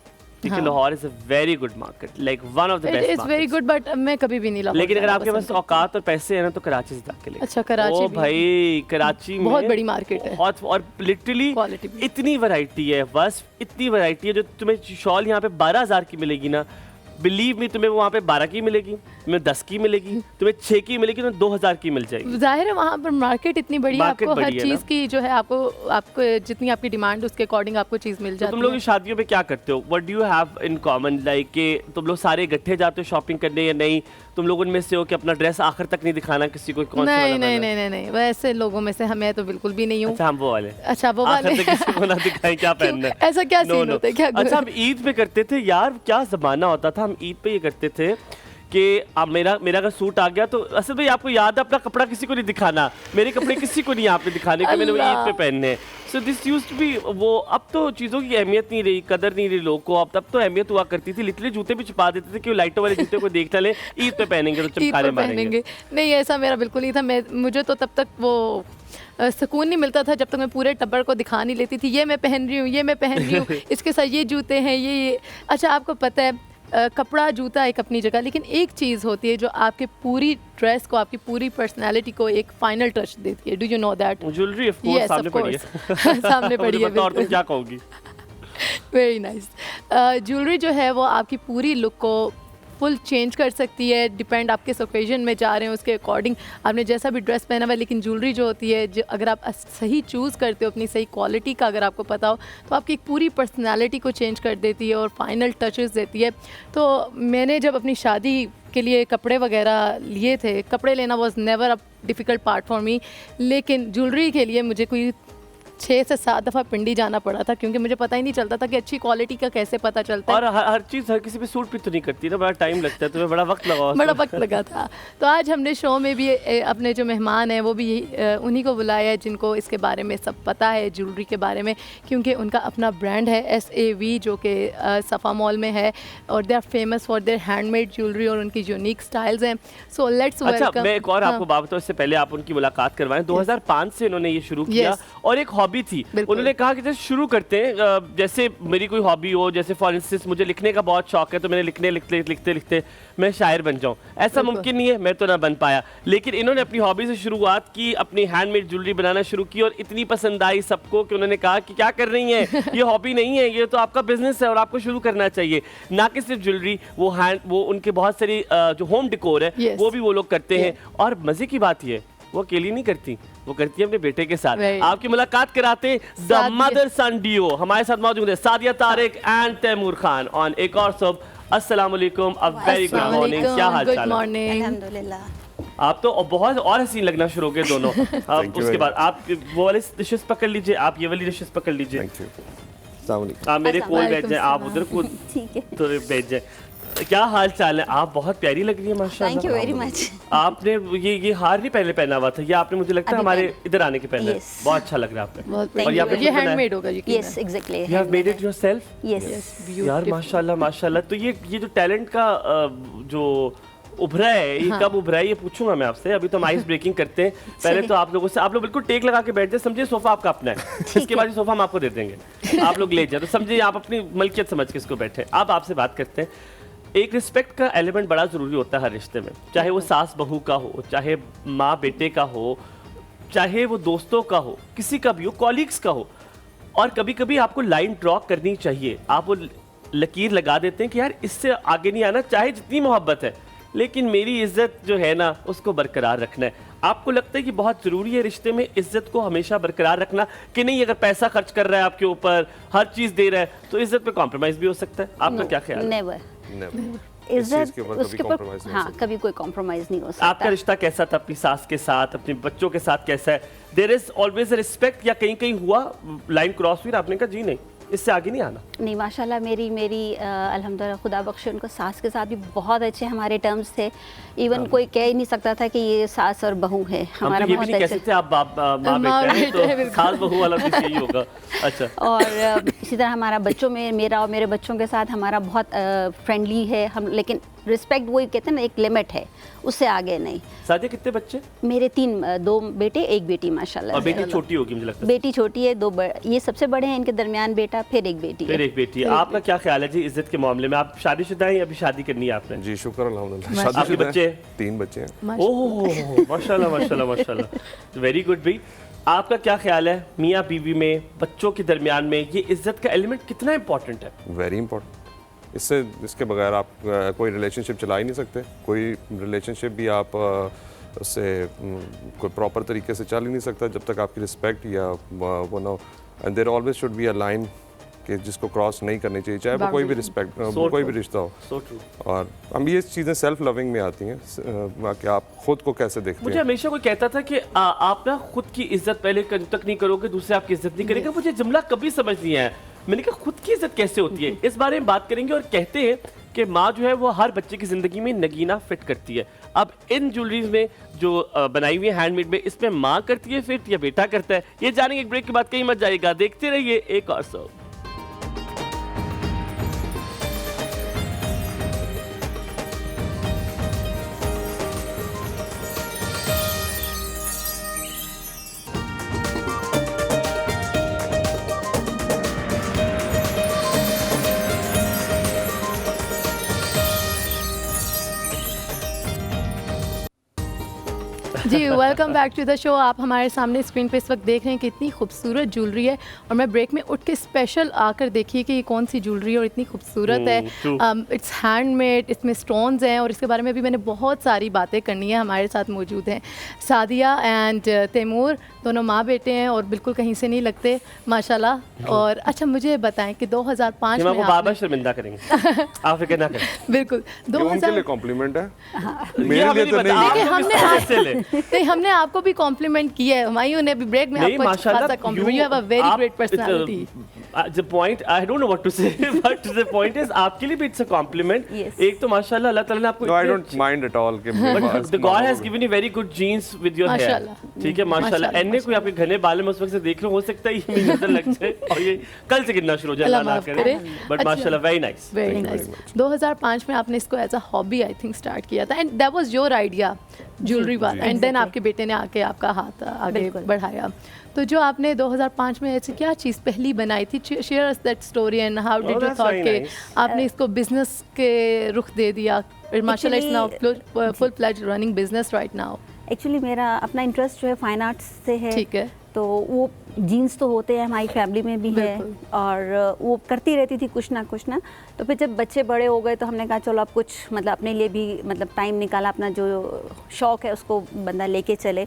Speaker 1: क्योंकि Lahore is a very good market, like one of the best.
Speaker 2: It's very good but मैं कभी भी नहीं लाहौर।
Speaker 1: लेकिन अगर आपके पास औकात और पैसे हैं ना तो कराची से जाके ले।
Speaker 2: अच्छा कराची भी
Speaker 1: भाई कराची में
Speaker 2: बहुत बड़ी मार्केट है,
Speaker 1: बहुत, और लिटरली इतनी वैरायटी है, बस इतनी वैरायटी है। जो तुम्हें शॉल यहाँ पे 12,000 की मिलेगी ना, बिलीव मी तुम्हें वहाँ पे 12 की मिलेगी, तुम्हें 10 की मिलेगी, तुम्हें 6 की मिलेगी, तुम्हें 2,000 की मिल जाएगी।
Speaker 2: जाहिर है वहाँ पर मार्केट इतनी बड़ी है, आपको हर चीज़ की जो है आपको जितनी आपकी डिमांड उसके अकॉर्डिंग आपको चीज़ मिल जाती है।
Speaker 1: तुम लोग शादियों में क्या करते हो? What do you have in common? Like कि तुम लोग सारे इकट्ठे जाते हो शॉपिंग करने या नहीं? तुम लोग उनमें से हो कि अपना ड्रेस आखिर तक नहीं दिखाना किसी को? कौन
Speaker 2: नहीं नहीं नहीं नहीं नहीं वैसे लोगों में से हमें तो बिल्कुल भी नहीं हूँ।
Speaker 1: अच्छा हम वो वाले।
Speaker 2: अच्छा वो वाले
Speaker 1: किसी को ना दिखाएं क्या पहनना है,
Speaker 2: ऐसा क्या सीन होता है क्या?
Speaker 1: अच्छा हम ईद पे करते थे यार, क्या जमाना होता था। हम ईद पे ये करते थे कि अब मेरा अगर सूट आ गया तो असल भाई आपको याद है अपना कपड़ा किसी को नहीं दिखाना, मेरे कपड़े किसी को नहीं आपने दिखाने के, मैंने वो ईद पे पहनने हैं। So this used to be वो। अब तो चीज़ों की अहमियत नहीं रही, कदर नहीं रही लोगों को। अब तब तो अहमियत हुआ करती थी, लिटरली जूते भी छुपा देते थे कि लाइटों वाले जूते को देख ले, ईद पे पहनेंगे तो चमकारे मारेंगे।
Speaker 2: नहीं ऐसा मेरा बिल्कुल नहीं था। मुझे तो तब तक वो सुकून नहीं मिलता था जब तक मैं पूरे टब्बर को दिखा नहीं लेती थी, ये मैं पहन रही हूँ, ये मैं पहन रही हूँ, इसके साथ ये जूते हैं, ये। अच्छा आपको पता है कपड़ा जूता एक अपनी जगह, लेकिन एक चीज़ होती है जो आपके पूरी ड्रेस को, आपकी पूरी पर्सनालिटी को एक फाइनल टच देती है। Do you know that?
Speaker 1: Jewellery of course सामने पड़ी है।
Speaker 2: सामने पड़ी है।
Speaker 1: और तुम क्या कहोगी?
Speaker 2: Very nice. ज्वेलरी जो है वो आपकी पूरी लुक को फुल चेंज कर सकती है, डिपेंड आप किस ओकेजन में जा रहे हैं उसके अकॉर्डिंग आपने जैसा भी ड्रेस पहना हुआ है। लेकिन ज्वेलरी जो होती है, जो अगर आप सही चूज़ करते हो, अपनी सही क्वालिटी का अगर आपको पता हो, तो आपकी पूरी पर्सनालिटी को चेंज कर देती है और फाइनल टचेस देती है। तो मैंने जब अपनी शादी के लिए कपड़े वगैरह लिए थे, कपड़े लेना was never a difficult part for me, लेकिन ज्वेलरी के लिए मुझे कोई 6 से 7 दफ़ा पिंडी जाना पड़ा था, क्योंकि मुझे पता ही नहीं चलता था कि अच्छी क्वालिटी का कैसे पता चलता है।
Speaker 1: और हर चीज़ हर किसी पे सूट भी तो नहीं करती ना, बड़ा टाइम लगता है, तुम्हें बड़ा वक्त लगा।
Speaker 2: बड़ा वक्त लगा था। तो आज हमने शो में भी अपने जो मेहमान हैं वो भी उन्हीं को बुलाया है जिनको इसके बारे में सब पता है, ज्वेलरी के बारे में, क्योंकि उनका अपना ब्रांड है SAV जो कि सफ़ा मॉल में है, और they are famous for their handmade jewellery और उनकी यूनिक स्टाइल्स हैं। So let's welcome.
Speaker 1: अच्छा मैं एक और आपको बात बताऊँ, इससे पहले आप उनकी मुलाकात करवाएं। 2005 से इन्होंने ये शुरू किया और एक हॉबी थी। उन्होंने कहा कि जैसे शुरू करते हैं, जैसे मेरी कोई हॉबी हो, जैसे फॉर इंस्टेंस मुझे लिखने का बहुत शौक है, तो मैंने लिखते मैं शायर बन जाऊं। ऐसा मुमकिन नहीं है, मैं तो ना बन पाया। लेकिन इन्होंने अपनी हॉबी से शुरुआत की, अपनी हैंडमेड ज्वेलरी बनाना शुरू की, और इतनी पसंद आई सबको कि उन्होंने कहा कि क्या कर रही हैं, ये हॉबी नहीं है, ये तो आपका बिजनेस है और आपको शुरू करना चाहिए। ना कि सिर्फ ज्वेलरी, वो उनके बहुत सारी जो होम डेकोर है वो भी वो लोग करते हैं। और मजे की बात ये, वो अकेली नहीं करती, वो करती है अपने बेटे के साथ। आपकी मुलाकात कराते द मदर सन डियो। हमारे साथ मौजूद है सादिया तारिक एंड तैमूर खान ऑन एक और सब। अस्सलाम वालेकुम, अ वेरी गुड मॉर्निंग, क्या हाल चाल है?
Speaker 4: अल्हम्दुलिल्लाह।
Speaker 1: आप तो बहुत और हसीन लगना शुरू हो गए दोनों। अब उसके बाद आप वो वाले डिशेस पकड़ लीजिए, आप ये वाली डिशेस पकड़ लीजिए। आप मेरे कोल बैठ जाए, आप उधर को तो बैठ जाए। क्या हाल चाल है? आप बहुत प्यारी लग रही है माशाल्लाह।
Speaker 4: Thank you very much.
Speaker 1: आपने ये हार नहीं पहले पहना हुआ था, ये आपने मुझे लगता है हमारे इधर आने के पहले। बहुत अच्छा लग रहा है आपने।
Speaker 4: और
Speaker 2: ये हैंडमेड होगा
Speaker 4: yes exactly.
Speaker 1: You have made it yourself?
Speaker 4: Yes
Speaker 1: यार माशाल्लाह माशाल्लाह। तो ये जो टैलेंट का जो उभरा है, ये कब उभरा है ये पूछूंगा मैं आपसे। अभी तो हम आइस ब्रेकिंग करते हैं। पहले तो आप लोगों से, आप लोग बिल्कुल टेक लगा के बैठ जाए, समझिए सोफा आपका अपना है, इसके बाद ये सोफा हम आपको दे देंगे, आप लोग ले जाए, तो समझिए आप अपनी मलकियत समझ के इसको बैठे। अब आपसे बात करते हैं, एक रिस्पेक्ट का एलिमेंट बड़ा ज़रूरी होता है हर रिश्ते में, चाहे वो सास बहू का हो, चाहे माँ बेटे का हो, चाहे वो दोस्तों का हो, किसी का भी हो, कॉलीग्स का हो। और कभी कभी आपको लाइन ड्रॉ करनी चाहिए, आप वो लकीर लगा देते हैं कि यार इससे आगे नहीं आना, चाहे जितनी मोहब्बत है लेकिन मेरी इज्जत जो है ना उसको बरकरार रखना है। आपको लगता है कि बहुत ज़रूरी है रिश्ते में इज्जत को हमेशा बरकरार रखना, कि नहीं अगर पैसा खर्च कर रहा है आपके ऊपर, हर चीज़ दे रहा है, तो इज्जत पे कॉम्प्रोमाइज़ भी हो सकता है? आपका क्या ख्याल है?
Speaker 4: नेवर इज्जत उसके ऊपर, हाँ, कभी कोई कॉम्प्रोमाइज नहीं हो सकता।
Speaker 1: आपका रिश्ता कैसा था अपनी सास के साथ, अपने बच्चों के साथ कैसा है? There is always a respect, या कहीं कहीं हुआ लाइन क्रॉस हुई आपने कहा जी नहीं इससे आगे नहीं आना?
Speaker 4: नहीं, माशाल्लाह मेरी अल्हम्दुलिल्लाह खुदा बख्शे उनको सास के साथ भी बहुत अच्छे हमारे टर्म्स थे। इवन कोई कह ही नहीं सकता था कि ये सास और बहू है, हमारा बहुत
Speaker 1: अच्छे। कैसे थे आप बाप माँ बेटे, तो सास बहू वाला भी यही होगा। अच्छा।
Speaker 4: और इसी तरह हमारा बच्चों में, मेरा और मेरे बच्चों के साथ हमारा बहुत फ्रेंडली है हम, लेकिन रिस्पेक्ट वही कहते हैं ना, एक लिमिट है, उससे आगे नहीं।
Speaker 1: सादिया कितने बच्चे?
Speaker 4: मेरे 2 बेटे 1 बेटी माशाल्लाह।
Speaker 1: और बेटी छोटी होगी मुझे लगता है?
Speaker 4: बेटी छोटी है, 2 ये सबसे बड़े हैं, इनके दरमियान बेटा, फिर एक बेटी।
Speaker 1: फिर एक बेटी। आपका क्या ख्याल है जी इज्जत के मामले में? आप शादीशुदा हैं या अभी शादी करनी है आपने?
Speaker 5: जी शुक्र अल्हम्दुलिल्लाह।
Speaker 1: आपके बच्चे?
Speaker 5: 3 बच्चे हैं।
Speaker 1: ओह माशाल्लाह माशाल्लाह माशाल्लाह, वेरी गुड भाई। आपका क्या ख्याल है मियाँ बीवी में, बच्चों के दरमियान में ये इज्जत का एलिमेंट कितना इंपॉर्टेंट है?
Speaker 5: Very important. इसके बगैर आप कोई रिलेशनशिप चला ही नहीं सकते। कोई रिलेशनशिप भी आप उससे कोई प्रॉपर तरीके से चल ही नहीं सकता जब तक आपकी रिस्पेक्ट या वो ना, and there always should be a line कि जिसको क्रॉस नहीं करनी चाहिए, चाहे वो कोई भी रिस्पेक्ट कोई भी रिश्ता हो।
Speaker 1: So true.
Speaker 5: और हम ये चीज़ें सेल्फ लविंग में आती हैं कि आप खुद को कैसे देखते हैं।
Speaker 1: मुझे हमेशा कोई कहता था कि आप ना खुद की इज्जत पहले तक नहीं करोगे, दूसरे आपकी इज्जत नहीं करेगा। मुझे जुमला कभी समझ नहीं आया। मैंने कहा खुद की इज्जत कैसे होती है, इस बारे में बात करेंगे। और कहते हैं कि माँ जो है वो हर बच्चे की ज़िंदगी में नगीना फिट करती है। अब इन ज्वेलरीज में जो बनाई हुई है हैंडमेड में, इसमें माँ करती है फिट या बेटा करता है, ये जानेंगे एक ब्रेक के बाद। कहीं मत जाइएगा, देखते रहिए एक और सौ।
Speaker 2: जी welcome back to the show. आप हमारे सामने स्क्रीन पे इस वक्त देख रहे हैं कि इतनी खूबसूरत ज्वेलरी है, और मैं ब्रेक में उठ के स्पेशल आकर देखिए कि ये कौन सी ज्वेलरी है और इतनी खूबसूरत है। इट्स हैंडमेड, इसमें स्टोन्स हैं, और इसके बारे में भी मैंने बहुत सारी बातें करनी है। हमारे साथ मौजूद हैं सादिया एंड तैमूर, दोनों माँ बेटे हैं और बिल्कुल कहीं से नहीं लगते माशाल्लाह। और अच्छा मुझे बताएं कि 2005 में
Speaker 1: बार-बार शर्मिंदा करेंगे आप फिक्र ना करें।
Speaker 2: बिल्कुल
Speaker 5: 2000 कॉम्प्लीमेंट है,
Speaker 1: मेरे लिए तो नहीं।
Speaker 2: नहीं, हमने आपको भी कॉम्प्लीमेंट किया है, हुमायूं ने भी ब्रेक में आपको खासा compliment. You have a very great personality.
Speaker 1: The point, I don't know what to say, but the point is आपके लिए भी it's a compliment.
Speaker 4: Yes.
Speaker 1: एक तो माशाल्लाह अल्लाह ताला ने आपको
Speaker 5: No, I don't mind at all कि
Speaker 1: but the God has given you very good genes with your hair. ठीक है माशाल्लाह। एन्ने कोई आपके घने बाल में उस वक्त से देख रहे हो सकता है ये नजर लग जाए और ये कल से गिनना शुरू हो जाए, अल्लाह ना करे। बट माशाल्लाह वेरी नाइस,
Speaker 2: वेरी नाइस। 2005 में आपने इसको as a hobby I think start किया था, and that was your idea jewellery वाला, एंड देन आपके बेटे ने आके आपका हाथ आगे बढ़ाया। तो जो आपने 2005 में ऐसी क्या चीज़ पहली बनाई थी, share us that story and how did you thought के आपने इसको बिजनेस के रुख दे दिया? माशाल्लाह it's now full fledged running business right now.
Speaker 4: Actually मेरा अपना इंटरेस्ट जो है फाइन आर्ट्स से है।
Speaker 2: ठीक है।
Speaker 4: तो वो जीन्स तो होते हैं, हमारी फैमिली में भी है, और वो करती रहती थी कुछ ना। तो फिर जब बच्चे बड़े हो गए तो हमने कहा चलो अब कुछ मतलब अपने लिए भी मतलब टाइम निकाला, अपना जो शौक़ है उसको बंदा लेके चले।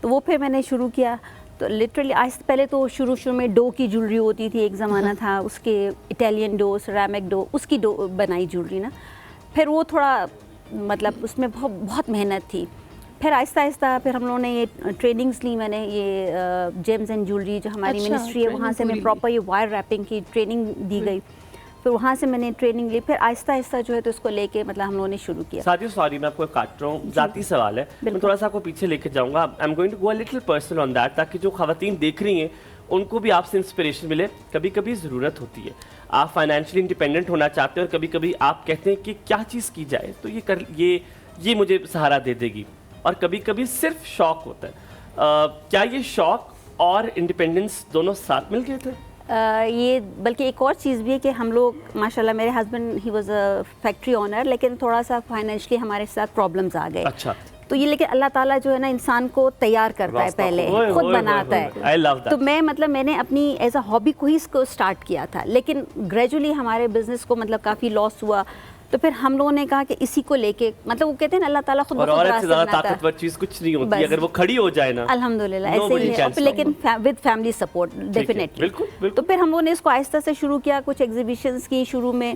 Speaker 4: तो वो फिर मैंने शुरू किया। तो लिटरली आज पहले तो शुरू में डो की ज्वेलरी होती थी, एक ज़माना था, उसके इटालियन डो, सिरेमिक डो, उसकी डो बनाई ज्वेलरी ना। फिर वो थोड़ा मतलब उसमें बहुत मेहनत थी। फिर आहिस्ता आहिस्ता फिर हम लोगों ने ये ट्रेनिंग्स ली। मैंने ये जेम्स एंड ज्वेलरी जो हमारी मिनिस्ट्री है वहाँ से मैं प्रॉपर ये वायर रैपिंग की ट्रेनिंग दी गई। फिर वहाँ से मैंने ट्रेनिंग ली। फिर आहिस्ता आहिस्ता जो है तो इसको लेके मतलब हम लोगों ने शुरू किया।
Speaker 1: सादिया सॉरी मैं आपको काट रहा हूँ, जाती सवाल है, मैं थोड़ा सा आपको पीछे लेके जाऊँगा। I am going to go a little personal on that, ताकि जो खवातीन देख रही हैं उनको भी आपसे इंस्पिरेशन मिले। कभी कभी ज़रूरत होती है, आप फाइनेंशियली इंडिपेंडेंट होना चाहते हैं और कभी कभी आप कहते हैं कि क्या चीज़ की जाए, तो ये ये मुझे सहारा दे देगी, और कभी कभी सिर्फ शौक होता है। क्या ये शौक और इंडिपेंडेंस दोनों साथ मिल गए थे?
Speaker 4: ये बल्कि एक और चीज़ भी है कि हम लोग माशाल्लाह, मेरे husband he was a factory owner, लेकिन थोड़ा सा फाइनेंशियली हमारे साथ प्रॉब्लम्स आ गए।
Speaker 1: अच्छा।
Speaker 4: तो ये लेकिन अल्लाह ताला जो है ना इंसान को तैयार करता है, पहले खुद बनाता है।
Speaker 1: I love that.
Speaker 4: तो मैं मतलब मैंने अपनी एज अ हॉबी को ही इसको स्टार्ट किया था, लेकिन ग्रेजुअली हमारे बिजनेस को मतलब काफ़ी लॉस हुआ। तो फिर हम लोगों ने कहा कि इसी को लेके, मतलब वो कहते हैं ना अल्लाह ताला खुद
Speaker 1: और औरत से ज़्यादा ताकतवर चीज़ कुछ नहीं होती, अगर वो खड़ी हो जाए ना।
Speaker 4: अल्हम्दुलिल्लाह ऐसे ही है, लेकिन विद फैमिली सपोर्ट डेफिनेटली।
Speaker 1: बिल्कुल।
Speaker 4: तो फिर हम लोगों ने इसको आहिस्ता से शुरू किया, कुछ एग्जीबिशंस की शुरू में,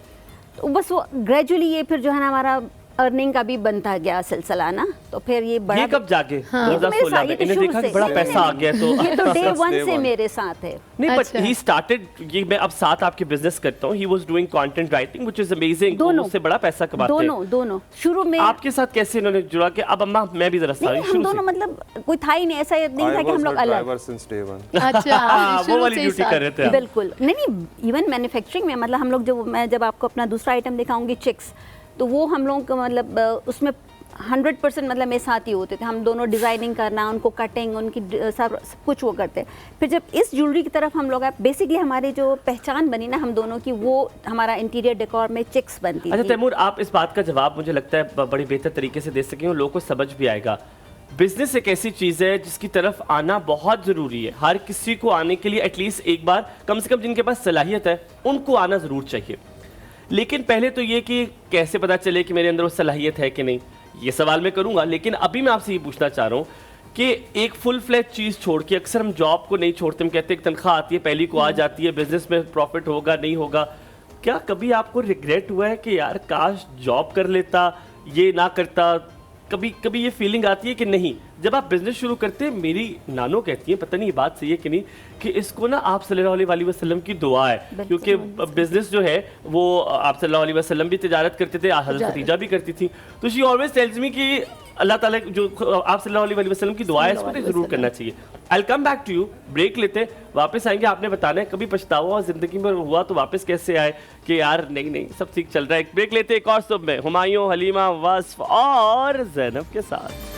Speaker 4: तो बस वो ग्रेजुअली ये फिर जो है ना हमारा अर्निंग का भी बनता गया सिलसिला ना। तो फिर ये बड़ा,
Speaker 1: ये कब जाके
Speaker 4: 2016 में
Speaker 1: इन्हें देखा कि बड़ा पैसा आ गया, तो
Speaker 4: ये तो डे 1 से मेरे साथ है।
Speaker 1: नहीं, बट ही स्टार्टेड, ये मैं अब साथ आपके बिजनेस करता हूँ, he was doing content writing which is amazing,
Speaker 4: दोनों
Speaker 1: उससे बड़ा पैसा कमाते हैं
Speaker 4: दोनों शुरू में।
Speaker 1: आपके साथ कैसे इन्होंने जुड़ा कि अब अम्मा मैं भी जरा सारी
Speaker 4: हम
Speaker 1: शुरू
Speaker 4: दोनों
Speaker 1: से
Speaker 4: मतलब कोई था ही नहीं, ऐसा नहीं था कि हम लोग अलग।
Speaker 2: अच्छा,
Speaker 1: वो वाली ड्यूटी कर रहे थे आप।
Speaker 4: बिल्कुल नहीं, इवन मैन्युफैक्चरिंग में मतलब हम लोग मैं जब आपको अपना दूसरा आइटम दिखाऊंगी चिक्स, तो वो हम लोग का मतलब उसमें 100% मतलब मेरे साथ ही होते थे। हम दोनों डिज़ाइनिंग करना, उनको कटिंग, उनकी सब कुछ वो करते। फिर जब इस ज्वेलरी की तरफ हम लोग आए, बेसिकली हमारी जो पहचान बनी ना हम दोनों की, वो हमारा इंटीरियर डेकोर में चिक्स बनती थी।
Speaker 1: अच्छा तैमूर, आप इस बात का जवाब मुझे लगता है बड़ी बेहतर तरीके से दे सकेंगे, लोगों को समझ भी आएगा। बिजनेस एक ऐसी चीज़ है जिसकी तरफ आना बहुत ज़रूरी है। हर किसी को आने के लिए एटलीस्ट एक बार, कम से कम जिनके पास सलाहियत है उनको आना ज़रूर चाहिए। लेकिन पहले तो ये कि कैसे पता चले कि मेरे अंदर वो सलाहियत है कि नहीं, ये सवाल मैं करूंगा। लेकिन अभी मैं आपसे ये पूछना चाह रहा हूँ कि एक फुल फ्लैज चीज़ छोड़ के, अक्सर हम जॉब को नहीं छोड़ते, हम कहते हैं एक तनख्वाह आती है, पहली को आ जाती है, बिजनेस में प्रॉफिट होगा नहीं होगा। क्या कभी आपको रिग्रेट हुआ है कि यार काश जॉब कर लेता, ये ना करता? कभी ये फीलिंग आती है कि नहीं? जब आप बिजनेस शुरू करते हैं, मेरी नानो कहती हैं, पता नहीं ये बात सही है कि नहीं, कि इसको ना आप सल्लल्लाहु अलैहि वसल्लम की दुआ है, क्योंकि बिजनेस जो है वो आप सल्लल्लाहु अलैहि वसल्लम भी तिजारत करते थे, हज़रत खदीजा भी करती थी। तो शी ऑलवेज टेल्स मी कि अल्लाह ताला जो आप सल्लल्लाहु अलैहि वसल्लम की दुआ है, इसको तो ज़रूर करना चाहिए। I will come back to you, break लेते हैं, वापस आएंगे। आपने बताना है कभी पछतावा ज़िंदगी में हुआ तो वापस कैसे आए कि यार नहीं सब ठीक चल रहा है। ब्रेक लेते हैं एक और सुबह में हुमायूं, हलीमा, वस्फ और ज़ैनब के साथ।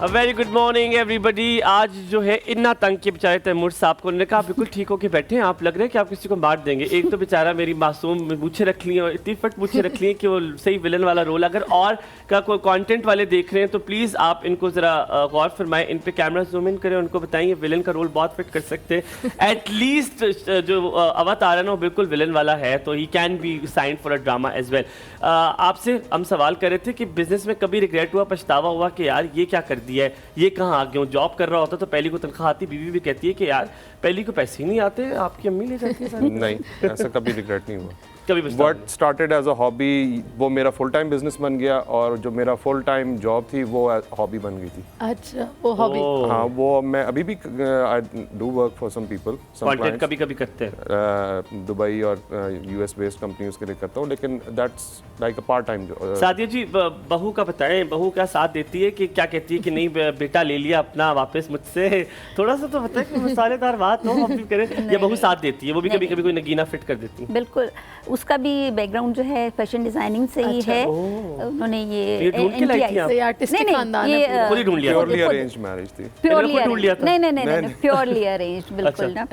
Speaker 1: Very good morning everybody. आज जो है इतना तंग के बेचारे तैमूर साहब को, उन्होंने कहा बिल्कुल ठीक होके बैठे हैं आप, लग रहे हैं कि आप किसी को मार देंगे। एक तो बेचारा मेरी मासूम पूछे रख ली और इतनी फट पूछे रख ली कि वो सही विलन वाला रोल, अगर और का कोई कंटेंट वाले देख रहे हैं तो प्लीज़ आप इनको ज़रा गौर फरमाएं, इन पे कैमरा जूम इन करें, उनको बताएं विलन का रोल बहुत फिट कर सकते हैं। एटलीस्ट जो अवतार है ना वो बिल्कुल विलन वाला है, तो he can be sign for a drama as well. आपसे हम सवाल कर रहे थे कि बिजनेस में कभी रिग्रेट हुआ, पछतावा हुआ कि यार ये क्या कर दिया है, ये कहाँ आ गया हूँ? जॉब कर रहा होता तो पहली को तनख्वाह आती, बीवी भी कहती है कि यार पहली को पैसे ही नहीं आते, आपकी अम्मी ले जाती है।
Speaker 5: नहीं, ऐसा कभी रिग्रेट नहीं हुआ।
Speaker 1: कभी
Speaker 5: What started as a hobby, वो मेरा फुल टाइम बिजनेस बन गया, और जो मेरा फुल टाइम जॉब थी वो हॉबी बन गई थी।
Speaker 2: अच्छा, वो हॉबी।
Speaker 5: हाँ, वो मैं अभी भी I do work for some people, some clients
Speaker 1: कभी कभी करते हैं,
Speaker 5: दुबई और यूएस बेस्ड कंपनीज के लिए करता हूँ, लेकिन that's like a part time.
Speaker 1: Sadia ji, बहू का बताएं, बहू का साथ देती है कि क्या कहती है कि नहीं बेटा ले लिया अपना वापस मुझसे, थोड़ा सा तो बताएं कि मसालेदार बात हो हम भी करें, या बहू साथ देती है, वो भी कभी कभी कोई नगीना फिट कर देती है?
Speaker 4: बिल्कुल, उसका भी बैकग्राउंड जो है फैशन डिजाइनिंग से ही है। उन्होंने ये
Speaker 1: ढूंढ के लाई थी आप?
Speaker 2: आर्टिस्टिक खानदान है,
Speaker 1: ये खुद ही ढूंढ लिया?
Speaker 5: प्योरली अरेंज्ड मैरिज थी।
Speaker 4: नहीं, प्योरली अरेंज्ड, बिल्कुल ना।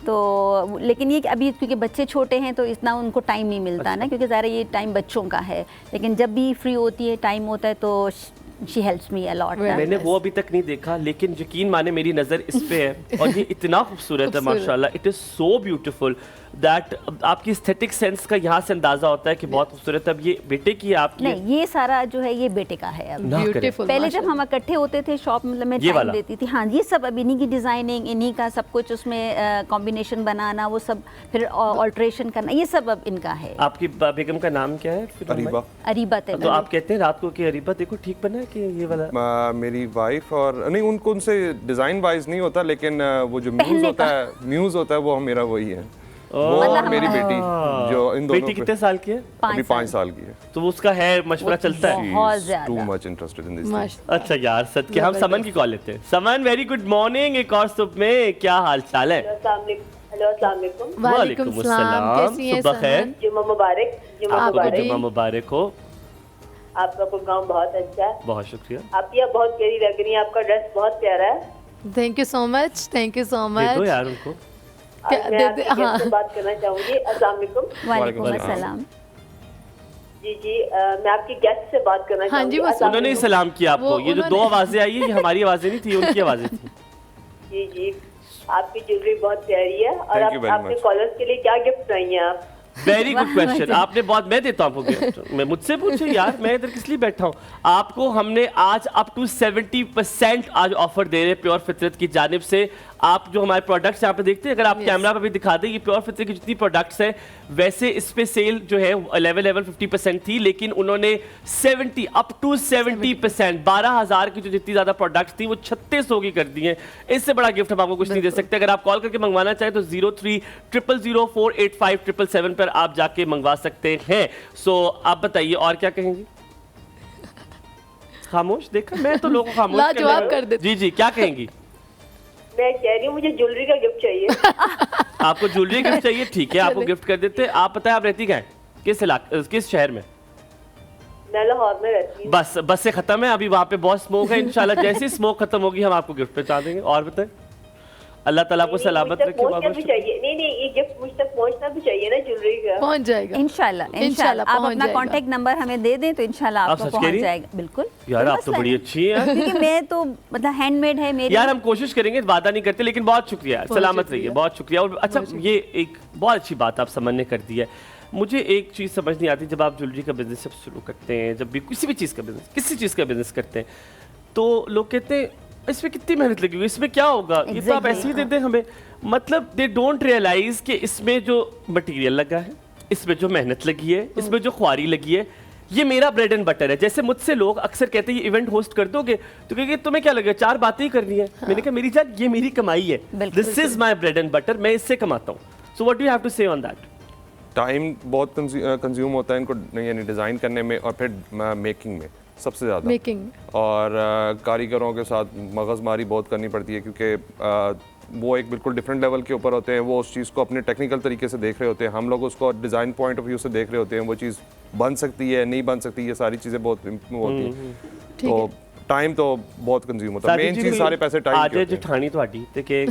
Speaker 4: तो लेकिन ये अभी क्योंकि बच्चे छोटे हैं तो इतना उनको टाइम नहीं मिलता ना, क्योंकि ज़रा ये टाइम बच्चों का है, लेकिन जब भी फ्री होती है, टाइम होता है, तो she helps me a lot.
Speaker 1: मैंने वो अभी तक नहीं देखा, लेकिन यकीन माने मेरी नज़र इस पे है, और ये इतना खूबसूरत है माशाल्लाह, it is so beautiful. That आपकी एस्थेटिक सेंस का यहाँ से अंदाजा होता है कि बहुत खूबसूरत। अब ये बेटे की है आपकी?
Speaker 4: नहीं, ये सारा जो है ये बेटे का है। अब
Speaker 1: ना करें।
Speaker 2: ब्यूटीफुल।
Speaker 4: पहले जब हम इकट्ठे होते थे शॉप, मतलब मैं
Speaker 1: ये
Speaker 4: टाइम
Speaker 1: वाला?
Speaker 4: देती थी। हाँ, ये सब अब इन्हीं की डिजाइनिंग, इन्हीं का सब कुछ, उसमें कॉम्बिनेशन बनाना, वो सब फिर ऑल्ट्रेशन करना, ये सब अब इनका है।
Speaker 1: आपकी बेगम का नाम क्या है? फिर
Speaker 5: अरीबा।
Speaker 4: अरीबा
Speaker 1: तो
Speaker 4: तेलुगु।
Speaker 1: आप कहते हैं रात को कि अरीबा देखो ठीक बना है कि ये वाला?
Speaker 5: मेरी वाइफ और नहीं, उनको उनसे डिजाइन वाइज नहीं होता, लेकिन वो जो म्यूज
Speaker 4: पहनने
Speaker 5: होता
Speaker 4: का।
Speaker 5: है, म्यूज होता है वो मेरा वही है। वो
Speaker 4: मतलब
Speaker 5: और मेरी बेटी, जो इन दोनों
Speaker 1: बेटी कितने साल की है?
Speaker 5: अभी 5 साल की है।
Speaker 1: तो उसका है मशवरा चलता है?
Speaker 4: बहुत ज्यादा।
Speaker 5: Too much interested in this.
Speaker 2: माशाल्लाह।
Speaker 1: अच्छा यार सच के हम समन की कॉल लेते हैं। समन वेरी गुड मॉर्निंग, एक और सुबह में क्या हाल चाल है?
Speaker 6: हेलो अस्सलाम वालेकुम।
Speaker 2: वालेकुम सलाम, कैसी हैं
Speaker 1: सुबह खैर।
Speaker 2: समन?
Speaker 6: जुम्मा मुबारक। जुम्मा
Speaker 1: आपको
Speaker 2: आपको
Speaker 1: भी
Speaker 6: मुबारक।
Speaker 2: भी।
Speaker 1: जुम्मा मुबारक हो।
Speaker 6: आपका प्रोग्राम बहुत अच्छा है।
Speaker 1: बहुत शुक्रिया।
Speaker 6: आप यह बहुत प्यारी लग रही है, आपका ड्रेस बहुत प्यारा है।
Speaker 2: Thank you so much, thank you so
Speaker 1: दे दो
Speaker 2: मच।
Speaker 1: यार उनको।
Speaker 2: क्या
Speaker 6: आज मैं
Speaker 2: दे
Speaker 6: आपकी
Speaker 2: दे?
Speaker 6: गेस्ट
Speaker 2: हाँ।
Speaker 6: से बात करना चाहूंगी। अस्सलाम वालेकुम।
Speaker 4: वालेकुम
Speaker 5: वालेकुम
Speaker 4: अस्सलाम।
Speaker 6: जी जी, मैं आपकी गेस्ट से बात करना
Speaker 2: हाँ जी,
Speaker 6: चाहूंगी।
Speaker 2: बस
Speaker 6: अस्सलाम
Speaker 1: उन्होंने ही
Speaker 6: वालेकुम।
Speaker 1: सलाम किया आपको।
Speaker 2: वो
Speaker 1: ये जो दो
Speaker 2: उन्होंने-
Speaker 1: आवाजें आई है ये हमारी आवाजें नहीं थी, उनकी आवाजें थी।
Speaker 6: जी जी, आपकी ज्वेलरी बहुत प्यारी है। और
Speaker 5: Thank you very
Speaker 6: आपने
Speaker 5: much.
Speaker 6: कॉलर्स के लिए क्या गिफ्ट लाई हैं आप?
Speaker 1: Very good question. आपने बहुत, मैं देता हूँ आपको गिफ्ट। मैं मुझसे पूछे यार, मैं इधर किस लिए बैठा हूँ? आपको हमने आज अप टू 70% आज ऑफर दे रहे हैं प्योर फितरत की जानिब से। आप जो हमारे प्रोडक्ट्स यहाँ पे देखते हैं, अगर आप कैमरा पे भी दिखा दें, ये प्योर फितरत की जितनी प्रोडक्ट्स हैं, वैसे इस पे सेल जो है लेवल 50% थी, लेकिन उन्होंने 70 अप टू 70%, 12,000 की जो जितनी ज्यादा प्रोडक्ट्स थी वो 3600 की कर दी हैं। इससे बड़ा गिफ्ट हम आपको कुछ नहीं दे सकते। अगर आप कॉल करके मंगवाना चाहें तो 0300048577 पर आप जाके मंगवा सकते हैं। सो आप बताइए और क्या कहेंगी? खामोश, देखा मैं तो लोगों को खामोश
Speaker 2: लाजवाब
Speaker 1: करने-
Speaker 2: कर देती।
Speaker 1: जी जी, क्या कहेंगी?
Speaker 6: मैं कह रही हूँ मुझे ज्वेलरी का गिफ्ट चाहिए।
Speaker 1: आपको ज्वेलरी गिफ्ट चाहिए? ठीक है, आपको गिफ्ट कर देते हैं। आप बताएं आप रहती कहाँ हैं? किस शहर में?
Speaker 6: मैं लाहौर में रहती हूँ।
Speaker 1: बस से खत्म है, अभी वहाँ पे बहुत स्मोक है। इंशाल्लाह जैसे ही स्मोक खत्म होगी हम आपको गिफ्ट पहुंचा देंगे। और बताएं, अल्लाह ताला आपको सलामत
Speaker 6: मुझ तक
Speaker 1: रखे।
Speaker 6: पहुंचना
Speaker 1: बहुत
Speaker 6: भी
Speaker 1: शुक्रिया।
Speaker 6: चाहिए। नहीं, ये गिफ्ट मुझ तक पहुंचना भी चाहिए ना, ज्वेलरी का।
Speaker 2: पहुंच जाएगा।
Speaker 4: इंशाल्लाह
Speaker 2: इंशाल्लाह
Speaker 4: इंशाल्लाह आप
Speaker 2: पहुंच
Speaker 4: अपना
Speaker 2: जाएगा।
Speaker 4: कांटेक्ट नंबर हमें दे दें तो इंशाल्लाह
Speaker 1: आप
Speaker 4: आपको
Speaker 1: सच कह
Speaker 4: पहुंच
Speaker 1: रही हैं?
Speaker 4: जाएगा। बिल्कुल।
Speaker 1: यार
Speaker 4: कोई
Speaker 1: आप तो
Speaker 4: मसला
Speaker 1: बड़ी
Speaker 4: नहीं।
Speaker 1: अच्छी हैं।
Speaker 4: क्योंकि मैं तो मतलब हैंडमेड है मेरी।
Speaker 1: यार हम कोशिश करेंगे, वादा नहीं करते, लेकिन बहुत शुक्रिया, सलामत रहिए, बहुत शुक्रिया। और अच्छा, ये एक बहुत अच्छी बात आप समझ ने कर दी है। मुझे एक चीज़ समझ नहीं आती, जब आप ज्वेलरी का बिजनेस जब शुरू करते हैं, जब भी किसी भी चीज़ का बिजनेस, किसी चीज़ का बिजनेस करते हैं, तो लोग कहते हैं इसमें कितनी मेहनत लगी हुई, इसमें क्या होगा, ये तो आप
Speaker 4: Exactly,
Speaker 1: ऐसे ही दे दें हमें। मतलब दे डोंट रियलाइज कि इसमें जो मटेरियल लगा है, इसमें जो मेहनत लगी है, इसमें जो ख्वारी लगी है, ये मेरा ब्रेड एंड बटर है। जैसे मुझसे लोग अक्सर कहते हैं ये इवेंट होस्ट कर दोगे, तो कहेंगे तुम्हें क्या लगे 4 बातें ही करनी है। मैंने कहा मेरी जान ये मेरी कमाई है,
Speaker 4: बिल्कुल,
Speaker 1: this is my bread and butter, मैं इससे कमाता हूँ। So what do you have to say on that?
Speaker 5: Time बहुत कंज्यूम होता है इनको, यानी डिज़ाइन करने में और फिर मेकिंग में सबसे ज़्यादा।
Speaker 2: मेकिंग
Speaker 5: और कारीगरों के साथ मगज़मारी बहुत करनी पड़ती है, क्योंकि वो एक बिल्कुल डिफरेंट लेवल के ऊपर होते हैं। वो उस चीज़ को अपने टेक्निकल तरीके से देख रहे होते हैं, हम लोग उसको डिज़ाइन पॉइंट ऑफ व्यू से देख रहे होते हैं। वो चीज़ बन सकती है, नहीं बन सकती, ये सारी चीज़ें बहुत होती हैं। तो टाइम तो बहुत कंज्यूम होता है। मेन चीज़ सारे पैसे टाइम
Speaker 1: आज
Speaker 5: के होते हैं।
Speaker 1: जठानी ਤੁਹਾਡੀ ਤੇ ਕਿ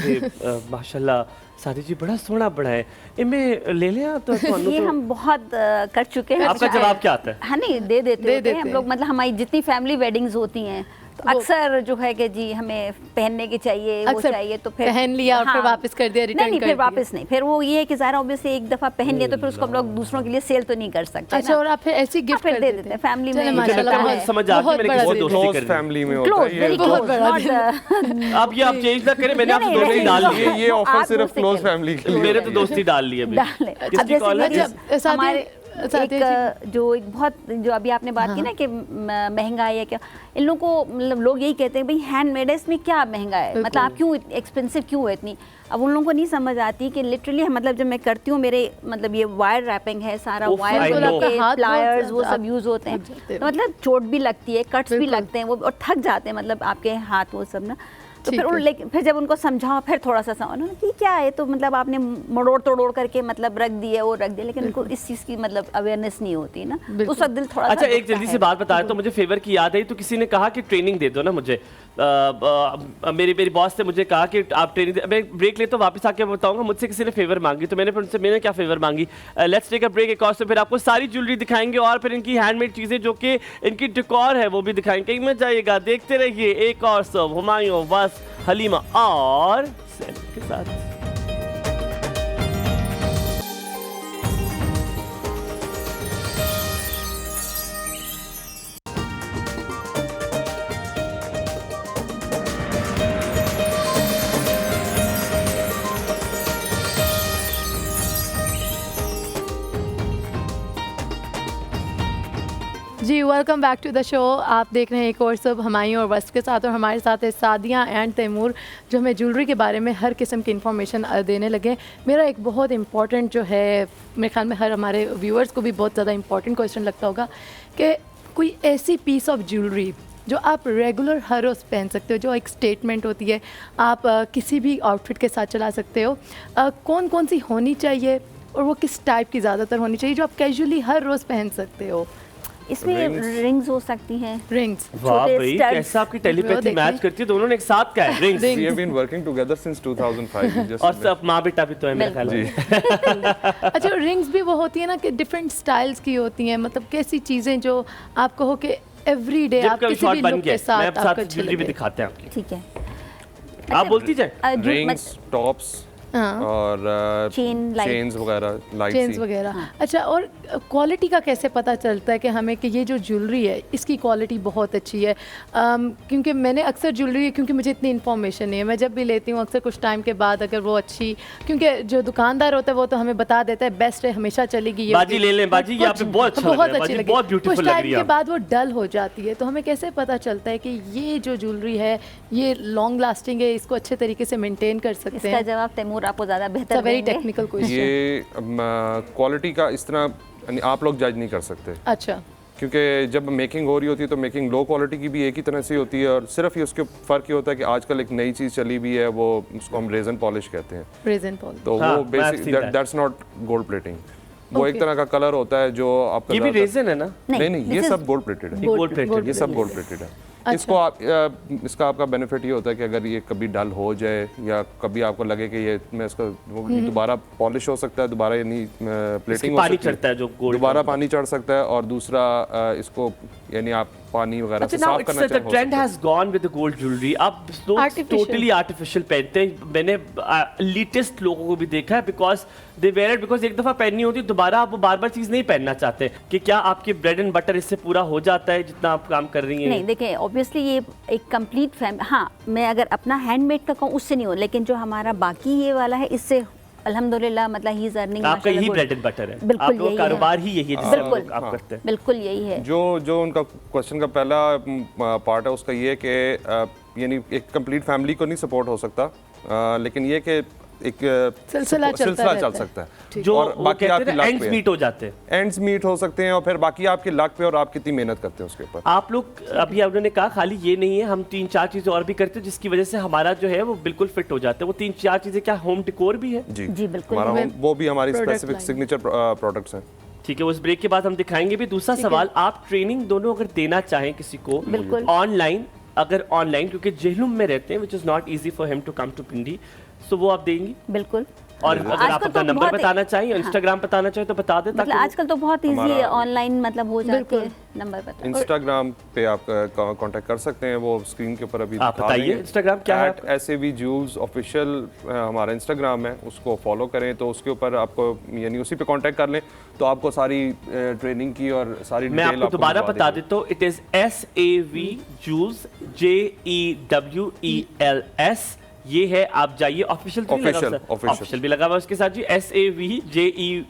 Speaker 1: माशाल्लाह सादी जी बड़ा सोहना बना है, इनमें ले लिया तो ਤੁਹਾਨੂੰ
Speaker 4: ये
Speaker 1: तो
Speaker 4: हम बहुत कर चुके हैं।
Speaker 1: आपका जवाब क्या आता है?
Speaker 4: हाँ नहीं, दे देते
Speaker 2: दे
Speaker 4: हैं हम लोग। मतलब हमारी जितनी फैमिली वेडिंग्स होती हैं तो अक्सर जो है कि जी हमें पहनने की चाहिए, वो
Speaker 2: अक्सर
Speaker 4: चाहिए, तो फिर
Speaker 2: पहन लिया और फिर वापस कर दिया, रिटर्न
Speaker 4: नहीं,
Speaker 2: कर
Speaker 4: फिर
Speaker 2: दिया।
Speaker 4: वापस नहीं। फिर वो ये है कि ज़ाहिर ऑब्वियसली एक दफ़ा पहन लिया तो फिर उसको हम लोग दूसरों के लिए सेल तो नहीं कर सकते
Speaker 2: अच्छा,
Speaker 4: ना।
Speaker 2: और आप फिर ऐसी गिफ्ट
Speaker 4: फिर
Speaker 2: कर
Speaker 4: दे
Speaker 2: देते
Speaker 4: देते हैं फैमिली
Speaker 2: चलो,
Speaker 4: में।
Speaker 2: माशाल्लाह,
Speaker 1: मुझे
Speaker 2: बहुत-
Speaker 1: समझ आ गई,
Speaker 2: बहुत
Speaker 1: मैंने
Speaker 2: बड़ा
Speaker 1: किसी
Speaker 2: दिल।
Speaker 1: दोस्ती
Speaker 5: क्लोज
Speaker 1: करनी है।
Speaker 5: फैमिली में होता
Speaker 4: क्लोज,
Speaker 5: है
Speaker 4: वेरी
Speaker 5: ये।
Speaker 2: बहुत बड़ा
Speaker 4: क्लोज।
Speaker 1: अब ये आप चेंज ना करें, मैंने आपसे
Speaker 4: नहीं,
Speaker 1: दोस्ती
Speaker 4: नहीं,
Speaker 1: डाल
Speaker 4: नहीं,
Speaker 1: दी है।
Speaker 5: ये
Speaker 4: वो
Speaker 5: ऑफर
Speaker 4: आप
Speaker 5: सिर्फ
Speaker 4: दोस्ती
Speaker 5: क्लोज
Speaker 4: करें।
Speaker 5: फैमिली के लिए
Speaker 1: मेरे तो दोस्ती डाल ली है अभी।
Speaker 4: डालें। अब
Speaker 1: किसकी
Speaker 4: जैसे
Speaker 1: कॉल है?
Speaker 4: मेरी-
Speaker 2: अच्छा, सादिया
Speaker 4: हमारे
Speaker 2: सादिया
Speaker 4: एक जो एक बहुत जो अभी आपने बात की ना कि महंगाई है क्या, इन लोगों को मतलब लोग यही कहते हैं भाई हैंडमेड है, इसमें क्या महंगा है, मतलब आप क्यों एक्सपेंसिव क्यों है इतनी। अब उन लोगों को नहीं समझ आती कि लिटरली मतलब जब मैं करती हूँ, मेरे मतलब ये वायर रैपिंग है सारा,
Speaker 1: उफ, I
Speaker 4: वायर
Speaker 1: know.
Speaker 4: के
Speaker 2: हाथ बहुत
Speaker 4: प्लायर्स वो
Speaker 2: ज़्यादा
Speaker 4: सब यूज़ होते हैं,
Speaker 2: थक जाते हैं।
Speaker 4: तो मतलब चोट भी लगती है, कट्स भी
Speaker 2: बिल्कुल।
Speaker 4: लगते हैं वो, और थक जाते हैं मतलब आपके हाथ वो सब ना। तो
Speaker 2: ठीक
Speaker 4: फिर
Speaker 2: है।
Speaker 4: लेकिन फिर जब उनको समझाओ, फिर थोड़ा सा समझो कि क्या है, तो मतलब आपने मड़ोड़ तोड़ोड़ करके मतलब रख दिया, वो रख दिया, लेकिन उनको इस चीज़ की मतलब अवेयरनेस नहीं होती ना, तो उसका दिल थोड़ा
Speaker 1: अच्छा,
Speaker 4: सा
Speaker 1: एक जल्दी से बात बताया तो मुझे फेवर की याद आई। तो किसी ने कहा कि ट्रेनिंग दे दो ना मुझे। मेरी बॉस ने मुझे कहा कि आप ट्रेनिंग मैं ब्रेक ले तो वापस आके बताऊंगा। मुझसे किसी ने फेवर मांगी, तो मैंने फिर उनसे मैंने क्या फेवर मांगी। लेट्स टेक अ ब्रेक, एक और से फिर आपको सारी ज्वेलरी दिखाएंगे और फिर इनकी हैंडमेड चीज़ें जो कि इनकी डेकोर है वो भी दिखाएंगे। कहीं मत जाइएगा, देखते रहिए एक और सब हुमायूं बस हलीमा और सैम के साथ।
Speaker 2: Welcome back to the show. आप देख रहे हैं एक और सब हमारी और वस्त के साथ, और हमारे साथ है सादिया एंड तैमूर जो हमें ज्वेलरी के बारे में हर किस्म की इन्फॉर्मेशन देने लगे। मेरा एक बहुत इंपॉर्टेंट जो है, मेरे ख्याल में हर हमारे व्यूअर्स को भी बहुत ज़्यादा इंपॉर्टेंट क्वेश्चन लगता होगा कि कोई ऐसी पीस ऑफ ज्वेलरी जो आप रेगुलर हर रोज़ पहन सकते हो, जो एक स्टेटमेंट होती है, आप किसी भी आउटफिट के साथ चला सकते हो, कौन कौन सी होनी चाहिए और वो किस टाइप की ज़्यादातर होनी चाहिए जो आप कैजुअली हर रोज़ पहन सकते हो?
Speaker 4: इसमें रिंग्स हो सकती हैं।
Speaker 2: रिंग्स।
Speaker 1: वाह भाई, कैसा आपकी टेलीपैथी मैच करती है, दोनों ने एक साथ का है rings.
Speaker 5: We have been working together since 2005.
Speaker 1: और सब माँ बेटा भी तो है मेरे ख्याल में।
Speaker 2: अच्छा, रिंग्स भी वो होती है ना कि डिफरेंट स्टाइल्स की होती हैं, मतलब कैसी चीज़ें जो आप कहो कि एवरीडे आप किसी भी लुक के साथ आपको अच्छी
Speaker 1: ज्वेलरी भी
Speaker 2: लगे।
Speaker 1: दिखाते हैं आपकी।
Speaker 4: ठीक है,
Speaker 1: आप बोलती जाए।
Speaker 5: रिंग्स, टॉप्स
Speaker 2: हाँ।
Speaker 5: और चेन्स वगैरह, लाइट
Speaker 2: चेन्स
Speaker 5: सी।
Speaker 2: वगैरह। अच्छा, और क्वालिटी का कैसे पता चलता है कि हमें कि ये जो ज्वेलरी है इसकी क्वालिटी बहुत अच्छी है? क्योंकि मैंने अक्सर ज्वेलरी, क्योंकि मुझे इतनी इन्फॉर्मेशन नहीं है, मैं जब भी लेती हूँ अक्सर कुछ टाइम के बाद अगर वो अच्छी, क्योंकि जो दुकानदार होता है वो तो हमें बता देता है बेस्ट है, हमेशा चलेगी ये
Speaker 1: बाजी ले लें, बाजी ये आपने बहुत अच्छा लग रहा है,
Speaker 2: अच्छी
Speaker 1: बाजी
Speaker 2: लगी,
Speaker 1: बहुत ब्यूटीफुल
Speaker 2: कुछ
Speaker 1: लग
Speaker 2: टाइम
Speaker 1: रही है
Speaker 2: के
Speaker 1: आप।
Speaker 2: बाद वो डल हो जाती है, तो हमें कैसे पता चलता है कि ये जो ज्वेलरी है ये लॉन्ग लास्टिंग है, इसको अच्छे तरीके से मेंटेन कर सकते
Speaker 4: इसका
Speaker 2: हैं?
Speaker 4: जवाब तैमूर आपको ज़्यादा बेहतर
Speaker 2: वेरी
Speaker 4: देंगे।
Speaker 2: Technical question.
Speaker 5: ये क्वालिटी का इस तरह यानी आप लोग जज नहीं कर सकते,
Speaker 2: अच्छा,
Speaker 5: क्योंकि जब मेकिंग हो रही होती है तो मेकिंग लो क्वालिटी की भी एक ही तरह से होती है, और सिर्फ ये उसके फ़र्क ये होता है कि आजकल एक नई चीज़ चली भी है, वो उसको हम रेजन पॉलिश कहते हैं।
Speaker 2: रेजन पॉल।
Speaker 5: तो
Speaker 1: हाँ,
Speaker 5: वो
Speaker 1: मैं
Speaker 5: basic
Speaker 1: I've seen
Speaker 5: that's not gold plating. वो एक
Speaker 2: Okay.
Speaker 5: तरह का कलर होता है जो आपका
Speaker 1: ये भी रेजन है ना?
Speaker 5: नहीं, ये
Speaker 4: this is
Speaker 5: सब गोल्ड प्लेटेड है।
Speaker 1: ये गोल्ड प्लेटेड।
Speaker 5: ये सब गोल्ड प्लेटेड है। इसको आप इसका आपका बेनिफिट ये होता है कि अगर ये कभी डल हो जाए या कभी आपको लगे कि ये मैं इसका दोबारा पॉलिश हो सकता है, दोबारा यानी प्लेटिंग हो
Speaker 1: पानी
Speaker 5: सकती है,
Speaker 1: चढ़ता है जो गोल्ड।
Speaker 5: दोबारा पानी चढ़ सकता है, और दूसरा इसको यानी आप पानी वगैरह
Speaker 1: अच्छा,
Speaker 5: से
Speaker 1: नाउ
Speaker 5: साफ
Speaker 1: इट्स
Speaker 5: करना
Speaker 1: द
Speaker 5: चाहें
Speaker 1: trend has gone with the gold jewellery. आप लोग
Speaker 2: Artificial.
Speaker 1: टोटली आर्टिफिशियल पहनते हैं। मैंने लेटेस्ट लोगों को भी देखा है, because they wear it, because एक दफा पहननी होती है, दोबारा आप वो बार बार चीज नहीं पहनना चाहते। कि क्या आपके ब्रेड एंड बटर इससे पूरा हो जाता है जितना आप काम कर रही हैं?
Speaker 4: नहीं, देखिए ऑब्वियसली ये एक कंप्लीट फैमिली, हाँ मैं अगर अपना हैंडमेड का कहूँ उससे नहीं हो, लेकिन जो हमारा बाकी ये वाला है इससे अल्हम्दुलिल्लाह मतलब ही इज अर्निंग।
Speaker 1: आपका यही ब्रेड एंड बटर है,
Speaker 4: बिल्कुल
Speaker 1: आपका
Speaker 4: यही है।
Speaker 1: कारोबार ही यही है
Speaker 4: बिल्कुल।
Speaker 1: जिससे आप करते हैं।
Speaker 4: बिल्कुल यही है।
Speaker 5: जो उनका क्वेश्चन का पहला पार्ट है उसका ये कि यानी एक कंप्लीट फैमिली को नहीं सपोर्ट हो सकता, लेकिन ये कि एक
Speaker 2: सिलसिला चलता रहता
Speaker 5: चल
Speaker 2: है।
Speaker 5: सकता है,
Speaker 1: जो
Speaker 5: और
Speaker 1: वो
Speaker 5: बाकी
Speaker 1: कहते
Speaker 5: आपकी
Speaker 1: हैं
Speaker 5: लक
Speaker 1: एंड्स
Speaker 5: पे
Speaker 1: मीट हो जाते हैं।
Speaker 5: एंड्स मीट हो सकते हैं, और फिर बाकी आपकी लक पे और आप कितनी मेहनत करते हैं उसके ऊपर।
Speaker 1: आप लोग अभी उन्होंने कहा खाली ये नहीं है, हम 3-4 चीजें और भी करते हैं जिसकी वजह से हमारा जो है वो बिल्कुल फिट हो जाता है। वो 3-4 चीजें क्या होम डेकोर भी है?
Speaker 4: जी बिल्कुल।
Speaker 5: हमारा वो भी हमारी
Speaker 2: Product
Speaker 5: specific
Speaker 2: line।
Speaker 5: Signature products हैं।
Speaker 1: ठीक है, उस ब्रेक के बाद हम दिखाएंगे भी। दूसरा सवाल, आप ट्रेनिंग दोनों अगर देना चाहें किसी को
Speaker 4: बिल्कुल।
Speaker 1: ऑनलाइन, अगर ऑनलाइन क्योंकि जेहलुम में रहते हैं, which is not easy for him to come to Pindi, so वो आप देंगी?
Speaker 4: बिल्कुल।
Speaker 1: और अगर आप
Speaker 4: आजकल
Speaker 1: अपना
Speaker 4: तो
Speaker 1: नंबर
Speaker 4: बहुत-
Speaker 1: बताना चाहिए, इंस्टाग्राम बताना चाहिए तो बता दे,
Speaker 4: मतलब
Speaker 1: ताकि
Speaker 4: आजकल तो बहुत इजी है, ऑनलाइन मतलब हो जाती है। नंबर बता।
Speaker 5: इंस्टाग्राम पे आप कांटेक्ट कर सकते हैं, वो स्क्रीन के ऊपर अभी
Speaker 1: आप
Speaker 5: दिखा
Speaker 1: बताइए,
Speaker 5: देंगे।
Speaker 1: इंस्टाग्राम क्या है आपका?
Speaker 5: SAV Jewels ऑफिशियल हमारा इंस्टाग्राम है, उसको फॉलो करें तो उसके ऊपर आपको यानी उसी पे कांटेक्ट कर लें तो आपको सारी ट्रेनिंग की और सारी
Speaker 1: मैं
Speaker 5: डिटेल
Speaker 1: आपको दोबारा
Speaker 5: भिजवा
Speaker 1: बता
Speaker 5: देंगे।
Speaker 1: देता हूँ। It is SAV Jewels, JEWELS। ये है, आप जाइए, ऑफिशियल ऑफिशियल भी लगा हुआ है उसके साथ जी, SAVJEWELS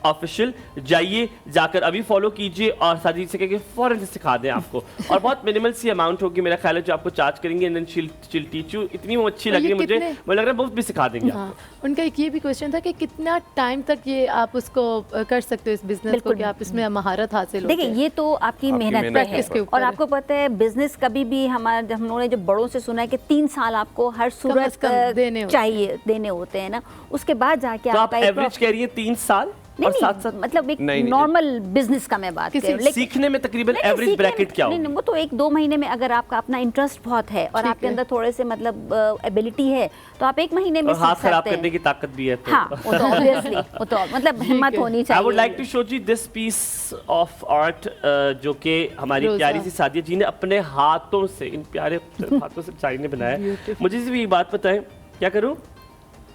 Speaker 1: ऑफिशियल। जाइए, जाकर अभी फॉलो कीजिए और साजी से कहेंगे फौरन से सिखा दें आपको। और बहुत मिनिमल सी अमाउंट होगी मेरा ख्याल है जो आपको चार्ज करेंगे, एंड देन शील टीच यू। इतनी वो अच्छी
Speaker 2: और
Speaker 1: लग रही
Speaker 2: ये
Speaker 1: है मुझे लग रहा है बहुत भी सिखा देंगे
Speaker 2: हाँ,
Speaker 1: आपको।
Speaker 2: उनका एक ये भी क्वेश्चन था कि कितना टाइम तक ये आप उसको कर सकते हो इस बिजनेस को,
Speaker 4: बिल्कुल।
Speaker 2: कि आप इसमें महारत हासिल होती
Speaker 4: देखिए
Speaker 2: है?
Speaker 4: ये तो आपकी मेहनत पे
Speaker 5: मेहनत
Speaker 4: है,
Speaker 2: के ऊपर
Speaker 4: और
Speaker 2: है।
Speaker 4: आपको पता है बिजनेस कभी भी हमारे हम लोगों ने जो बड़ों से सुना है कि 3 साल आपको हर सूरत
Speaker 2: कम देने होते
Speaker 4: चाहिए, देने होते हैं ना, उसके बाद जाके
Speaker 1: तो आप
Speaker 4: आपका एक
Speaker 1: एवरेज कह रही है 3 साल और साथ साथ
Speaker 4: मतलब एक
Speaker 5: नहीं,
Speaker 4: नॉर्मल बिजनेस का मैं बात कर रही हूँ।
Speaker 1: सीखने में तकरीबन
Speaker 4: नहीं,
Speaker 1: एवरेज
Speaker 4: सीखने
Speaker 1: ब्रैकेट
Speaker 4: में-
Speaker 1: क्या
Speaker 4: नहीं,
Speaker 1: होगी?
Speaker 4: वो तो 1-2 महीने में अगर आपका अपना इंटरेस्ट बहुत है और
Speaker 2: ठीक
Speaker 4: आपके
Speaker 2: है।
Speaker 4: अंदर थोड़े से मतलब एबिलिटी है तो आप 1 महीने में
Speaker 1: और हाथ
Speaker 4: सीख
Speaker 1: खराब
Speaker 4: सकते
Speaker 1: करने
Speaker 4: हैं।
Speaker 1: की ताकत भी है तो।
Speaker 4: हाँ, वो तो ऑब्वियसली वो तो मतलब हिम्मत होनी
Speaker 1: आई
Speaker 4: चाहिए।
Speaker 1: वुड लाइक टू शो जी दिस पीस ऑफ आर्ट जो कि हमारी
Speaker 2: रोज़ा।
Speaker 1: प्यारी सी सादिया जी ने अपने हाथों से, इन प्यारे हाथों से बेचारी ने बनाया है। मुझे सिर्फ एक बात बताएं, क्या करूं?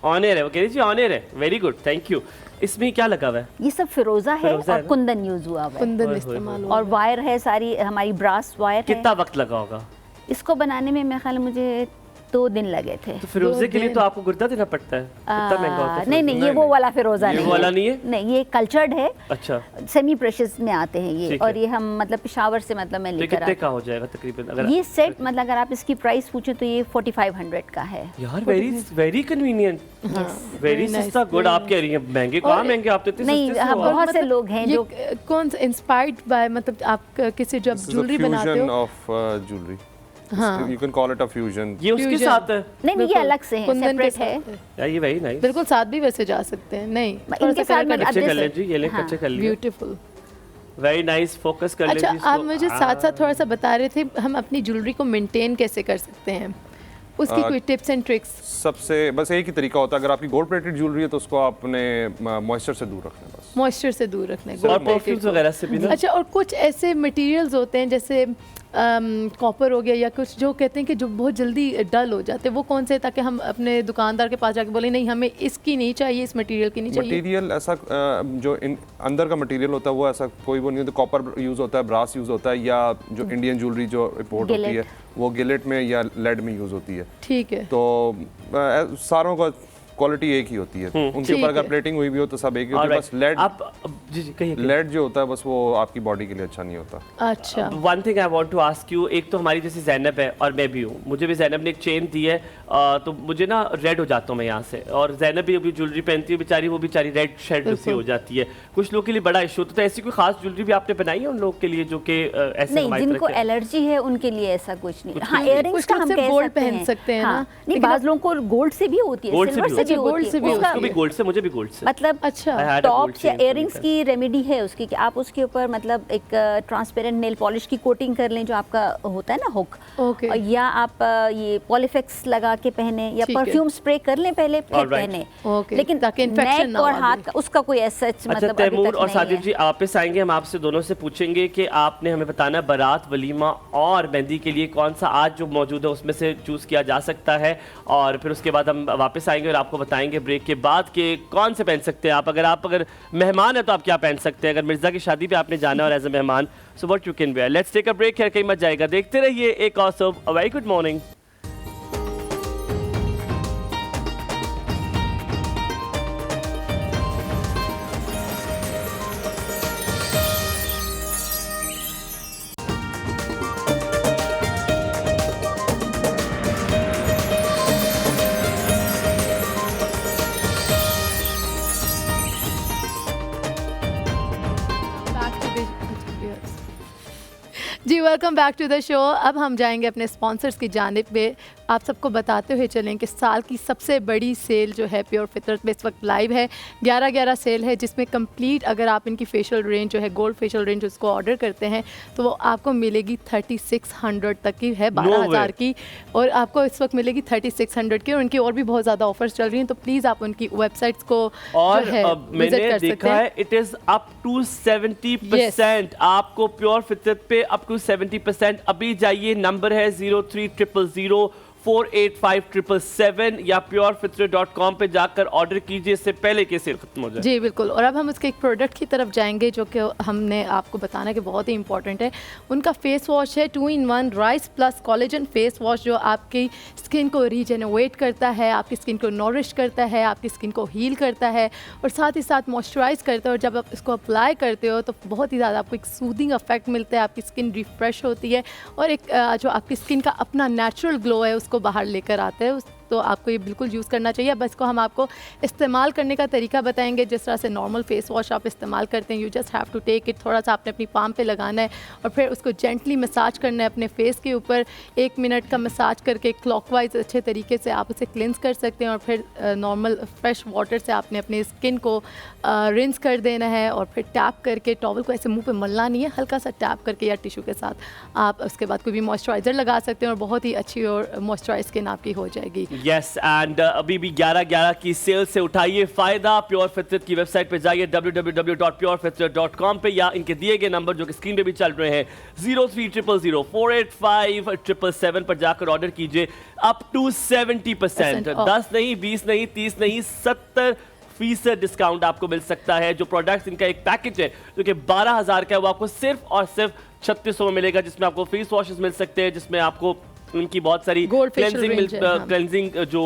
Speaker 1: ऑनर है, वो कह रही जी ऑनर है। Very good, thank you. इसमें क्या लगा हुआ है?
Speaker 4: ये सब फिरोजा है
Speaker 1: फिरोज़ा है
Speaker 4: और
Speaker 1: ना?
Speaker 4: कुंदन यूज हुआ हुआ है
Speaker 2: कुंदन
Speaker 1: ओए,
Speaker 2: इस्तेमाल
Speaker 4: और वायर है, सारी हमारी ब्रास वायर है।
Speaker 1: कितना वक्त लगा होगा?
Speaker 4: इसको बनाने में मेरे ख्याल मुझे 2 दिन लगे थे।
Speaker 1: तो फिरोजे के लिए तो आपको गुर्दा देना पड़ता है, कितना महंगा होता है?
Speaker 4: नहीं, ये वो वाला फिरोजा
Speaker 1: ये
Speaker 4: नहीं
Speaker 1: वो वाला नहीं है?
Speaker 4: नहीं, ये कल्चर्ड है।
Speaker 1: अच्छा,
Speaker 4: सेमी प्रेशियस में आते हैं ये,
Speaker 1: ठीक है।
Speaker 4: और ये हम मतलब पेशावर से मतलब मैं
Speaker 1: तो
Speaker 4: लेकर
Speaker 1: कितने
Speaker 4: आती
Speaker 1: का हो जाएगा तकरीबन अगर
Speaker 4: हूँ। ये सेट मतलब अगर आप इसकी प्राइस पूछे तो ये 4500 का है।
Speaker 1: यार वेरी वेरी कन्वीनियंट, वेरी सस्ता। गुड, आप कह रही हैं महंगे, कहाँ महंगे, आप तो इतने
Speaker 4: नहीं,
Speaker 1: सस्ते से
Speaker 4: हाँ,
Speaker 1: हो।
Speaker 4: बहुत से लोग हैं
Speaker 2: ये
Speaker 4: जो
Speaker 2: कौन सा इंस्पायर्ड बाय, मतलब आप किसी जब ज्वेलरी बनाते
Speaker 5: फ्यूजन
Speaker 2: हो?
Speaker 5: Of jewellery, you can call it a fusion.
Speaker 1: ये उसके
Speaker 2: Fusion।
Speaker 1: साथ है
Speaker 4: नहीं, ये अलग से है,
Speaker 2: कुंदन के
Speaker 4: सेपरेट है।
Speaker 2: साथ
Speaker 1: यार, ये वेरी नाइस।
Speaker 2: बिल्कुल साथ भी वैसे जा सकते हैं। नहीं,
Speaker 4: इनके साथ में
Speaker 1: कच्चे
Speaker 4: अब
Speaker 1: कर लें
Speaker 4: जैसे-
Speaker 1: जी, ये ले
Speaker 4: हाँ,
Speaker 1: कच्चे कर लिए,
Speaker 2: ब्यूटीफुल।
Speaker 1: वेरी नाइस, फोकस कर लें
Speaker 2: अच्छा,
Speaker 1: जी इसको।
Speaker 2: आप मुझे साथ साथ थोड़ा सा बता रहे थे हम अपनी ज्वेलरी को मेंटेन कैसे कर सकते हैं, उसकी कोई टिप्स एंड ट्रिक्स?
Speaker 5: सबसे बस एक ही तरीका होता है, अगर आपकी गोल्ड प्लेटेड ज्वेलरी है तो उसको आपने मॉइस्चर से दूर रखना है बस।
Speaker 2: मॉइस्चर से दूर रखना है,
Speaker 1: और
Speaker 2: gold plated
Speaker 1: परफ्यूम्स
Speaker 2: को।
Speaker 1: वगैरह से भी ना?
Speaker 2: अच्छा, और कुछ ऐसे मटेरियल्स होते हैं जैसे कॉपर हो गया या कुछ जो कहते हैं कि जो बहुत जल्दी डल हो जाते हैं, वो कौन से, ताकि हम अपने दुकानदार के पास जाके बोले नहीं हमें इसकी नहीं चाहिए, इस मटेरियल की नहीं चाहिए?
Speaker 5: मटेरियल ऐसा जो अंदर का मटेरियल होता है वो ऐसा कोई वो नहीं होता। कॉपर यूज़ होता है, ब्रास यूज़ होता है, या जो इंडियन ज्वेलरी जो इम्पोर्ट होती है
Speaker 4: गिलेट।
Speaker 5: वो गिलेट में या लेड में यूज़ होती है।
Speaker 2: ठीक है।
Speaker 5: तो सारों का क्वालिटी एक ही होती है, उनके
Speaker 2: ठीक
Speaker 5: ऊपर अगर
Speaker 2: है।
Speaker 5: प्लेटिंग हुई भी हो तो सब एक ही होती है।
Speaker 1: Alright.
Speaker 5: बस लेड,
Speaker 1: आप जी जी कहिए।
Speaker 5: लेड जो होता है बस वो आपकी बॉडी के लिए अच्छा नहीं होता।
Speaker 2: अच्छा,
Speaker 1: one thing I want to ask you, एक तो हमारी जैसे जैनब है और मैं भी हूँ, मुझे भी जैनब ने एक चेन दी है, तो मुझे ना रेड हो जाता हूँ मैं यहाँ से, और जैनब भी अभी ज्वेलरी पहनती है बेचारी, वो बेचारी रेड शेड सी हो जाती है। कुछ लोगों के लिए बड़ा इशू होता है। ऐसी कोई खास ज्वेलरी भी आपने बनाई है उन लोगों के लिए जो कि ऐसे
Speaker 4: नहीं,
Speaker 1: हमारी
Speaker 4: जिनको
Speaker 1: तरह के-
Speaker 4: एलर्जी है उनके लिए ऐसा कुछ नहीं।
Speaker 1: कुछ
Speaker 4: हाँ,
Speaker 1: नहीं।
Speaker 4: इयररिंग्स
Speaker 2: कुछ
Speaker 4: का
Speaker 2: लोग
Speaker 4: हम
Speaker 2: सिर्फ
Speaker 4: कह
Speaker 2: gold
Speaker 4: सकते
Speaker 2: पहन
Speaker 4: हैं।
Speaker 2: सकते हैं ना।
Speaker 4: हाँ, नहीं,
Speaker 2: लेकिन
Speaker 4: बाज लोगों को गोल्ड से भी होती है,
Speaker 1: गोल्ड से
Speaker 4: सिल्वर
Speaker 1: भी
Speaker 4: से भी
Speaker 2: होती है।
Speaker 4: होती
Speaker 2: गोल्ड से भी
Speaker 4: है।
Speaker 2: होती
Speaker 1: उसको भी
Speaker 2: है।
Speaker 1: गोल्ड से, मुझे भी गोल्ड से।
Speaker 4: मतलब
Speaker 2: अच्छा।
Speaker 1: I had a gold
Speaker 4: tops या
Speaker 1: chain for
Speaker 4: इयररिंग्स
Speaker 1: myself.
Speaker 4: की रेमेडी है उसकी कि आप उसके ऊपर मतलब एक ट्रांसपेरेंट नेल पॉलिश की कोटिंग कर लें, जो आपका होता है ना हुक,
Speaker 2: ओके।
Speaker 4: या आप ये पॉलीफेक्स लगा के पहने, या
Speaker 2: ठीक है।
Speaker 4: परफ्यूम स्प्रे कर लें पहले, फिर
Speaker 1: Alright.
Speaker 4: पहने।
Speaker 2: ओके,
Speaker 4: लेकिन
Speaker 2: ताकि infection
Speaker 4: नेक
Speaker 2: ना
Speaker 4: और
Speaker 2: हो
Speaker 4: हाथ
Speaker 2: आगे।
Speaker 4: का उसका कोई ऐसा
Speaker 1: अच्छा
Speaker 4: मतलब अभी
Speaker 1: तैमूर
Speaker 4: तक
Speaker 1: और
Speaker 4: नहीं
Speaker 1: साजिद
Speaker 4: है।
Speaker 1: जी, वापस आएंगे, हम आपसे दोनों से पूछेंगे कि आपने हमें बताना है बारात, वलीमा और मेहंदी के लिए कौन सा आज जो मौजूद है उसमें से चूज़ किया जा सकता है, और फिर उसके बाद हम वापस आएंगे और आपको बताएंगे ब्रेक के बाद कि कौन से पहन सकते हैं आप अगर मेहमान है तो आप क्या पहन सकते हैं, अगर मिर्ज़ा की शादी पे आपने जाना है और एज ए मेहमान, so what you can wear. Let's take a break, खैर कहीं मत जाएगा, देखते रहिए एक और सब। A very good morning.
Speaker 2: जी, welcome back to the show. अब हम जाएंगे अपने स्पॉन्सर्स की जानिब पे। आप सबको बताते हुए चलें कि साल की सबसे बड़ी सेल जो है प्योर फितरत में इस वक्त लाइव है। 11/11 सेल है, जिसमें कंप्लीट अगर आप इनकी फेशियल रेंज जो है, गोल्ड फेशियल रेंज उसको ऑर्डर करते हैं तो वो आपको मिलेगी 3600 तक की है, 12,000 की, और आपको इस वक्त मिलेगी 3600 की, और उनकी और भी बहुत ज़्यादा ऑफर्स चल रही हैं। तो प्लीज़ आप उनकी वेबसाइट्स को
Speaker 1: और
Speaker 2: जो है
Speaker 1: मैंने
Speaker 2: विजिट कर सकते
Speaker 1: देखा
Speaker 2: हैं।
Speaker 1: है इट इज अप टू 70%। आपको प्योर फितरत पे अप टू 70%। अभी जाइए, नंबर है 0300 48577 या purefitre.com पे जाकर ऑर्डर कीजिए, इससे पहले कि सेल खत्म हो जाए।
Speaker 2: जी बिल्कुल। और अब हम उसके एक प्रोडक्ट की तरफ जाएंगे जो कि हमने आपको बताना कि बहुत ही इंपॉर्टेंट है। उनका फेस वॉश है 2-in-1 rice plus collagen face wash, जो आपकी स्किन को रीजेनरेट करता है, आपकी स्किन को नॉरिश करता है, आपकी स्किन को हील करता है, और साथ ही साथ मॉइस्चराइज करता है। और जब आप इसको अप्लाई करते हो तो बहुत ही ज़्यादा आपको एक सूदिंग इफेक्ट मिलता है, आपकी स्किन रिफ्रेश होती है, और एक जो आपकी स्किन का अपना नेचुरल ग्लो है उसको बाहर लेकर आते हैं। तो आपको ये बिल्कुल यूज़ करना चाहिए। बस को हम आपको इस्तेमाल करने का तरीका बताएंगे। जिस तरह से नॉर्मल फेस वॉश आप इस्तेमाल करते हैं, you just have to take it, थोड़ा सा आपने अपनी पाम पे लगाना है और फिर उसको जेंटली मसाज करना है अपने फेस के ऊपर। 1 मिनट का मसाज करके क्लॉकवाइज अच्छे तरीके से आप उसे क्लिनस कर सकते हैं, और फिर नॉर्मल फ्रेश वाटर से आपने अपनी स्किन को रिंस कर देना है, और फिर टैप करके, टॉवल को ऐसे मुंह पे मलना नहीं है, हल्का सा टैप करके या टिश्यू के साथ आप उसके बाद कोई भी मॉइस्चराइज़र लगा सकते हैं, और बहुत ही अच्छी और मॉइस्चराइज स्किन आपकी हो जाएगी।
Speaker 1: यस, एंड अभी भी 11/11 की सेल से उठाइए फायदा। प्योर फितरत की वेबसाइट पे जाइए www.purefitre.com पे, या इनके दिए गए नंबर जो कि स्क्रीन पे भी चल रहे हैं 0300 485 पर जाकर ऑर्डर कीजिए। अप टू 70%, 10 नहीं, 20 नहीं, 30 नहीं, 70% डिस्काउंट आपको मिल सकता है। जो प्रोडक्ट्स, इनका एक पैकेज है जो कि 12,000 का है, वो आपको सिर्फ और सिर्फ 3600 में मिलेगा, जिसमें आपको फेस वॉशेस मिल सकते हैं, जिसमें आपको उनकी बहुत सारी
Speaker 2: Gold facial range है, हाँ।
Speaker 1: क्लेंजिंग जो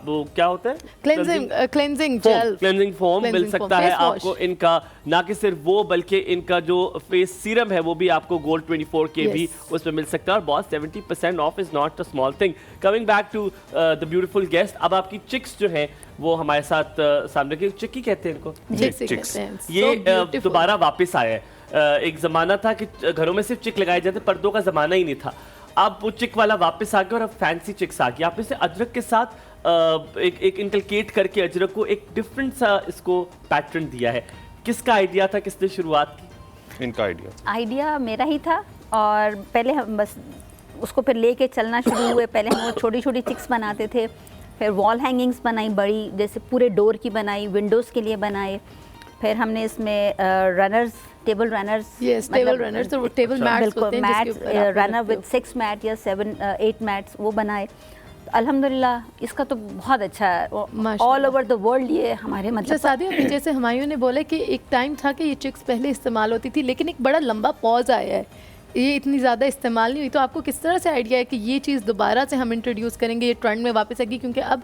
Speaker 1: वो क्या होता है,
Speaker 2: क्लेंजिंग जेल,
Speaker 1: क्लेंजिंग फोम मिल
Speaker 2: Cleansing
Speaker 1: सकता
Speaker 2: foam,
Speaker 1: है
Speaker 2: face wash।
Speaker 1: आपको इनका। ना कि सिर्फ वो बल्कि इनका जो फेस सीरम है वो भी आपको गोल्ड 24 के भी उसमें मिल सकता है। और बहुत 70% off is not a small thing. Coming back to the beautiful guest, अब आपकी चिक्स जो हैं वो हमारे साथ सामने की चिक्की कहते हैं इनको,
Speaker 2: चिक्स
Speaker 1: ये दोबारा वापस आया है। एक ज़माना था कि घरों में सिर्फ चिक लगाए जाते, पर्दों का ज़माना ही नहीं था। अब वो चिक वाला वापस आ गया और अब फैंसी चिक्स आ गया। आपने से अजरक के साथ एक इनकलकेट करके अजरक को एक डिफरेंट सा इसको पैटर्न दिया है। किसका आइडिया था, किसने शुरुआत की?
Speaker 5: इनका
Speaker 4: आइडिया मेरा ही था और पहले हम बस उसको फिर लेके चलना शुरू हुए। पहले हम वो छोटी छोटी चिक्स बनाते थे, फिर वॉल हैंगिंग्स बनाई बड़ी, जैसे पूरे डोर की बनाई, विंडोज़ के लिए बनाए। फिर हमने इसमें runners, table runners,
Speaker 2: table runners और टेबल मैट्स होते हैं,
Speaker 4: मैट्स रनर विद 6 मैट या 7-8 मैट्स वो बनाए। अल्हम्दुलिल्लाह इसका तो बहुत अच्छा है, ऑल ओवर द वर्ल्ड ये हमारे मतलब
Speaker 2: सादिया, जैसे हुमायूं ने बोला कि एक टाइम था कि ये चिक्स पहले इस्तेमाल होती थी, लेकिन एक बड़ा लंबा पॉज आया है, ये इतनी ज़्यादा इस्तेमाल नहीं हुई। तो आपको किस तरह से आइडिया है कि ये चीज़ दोबारा से हम इंट्रोड्यूस करेंगे, ये ट्रेंड में वापस आएगी? क्योंकि अब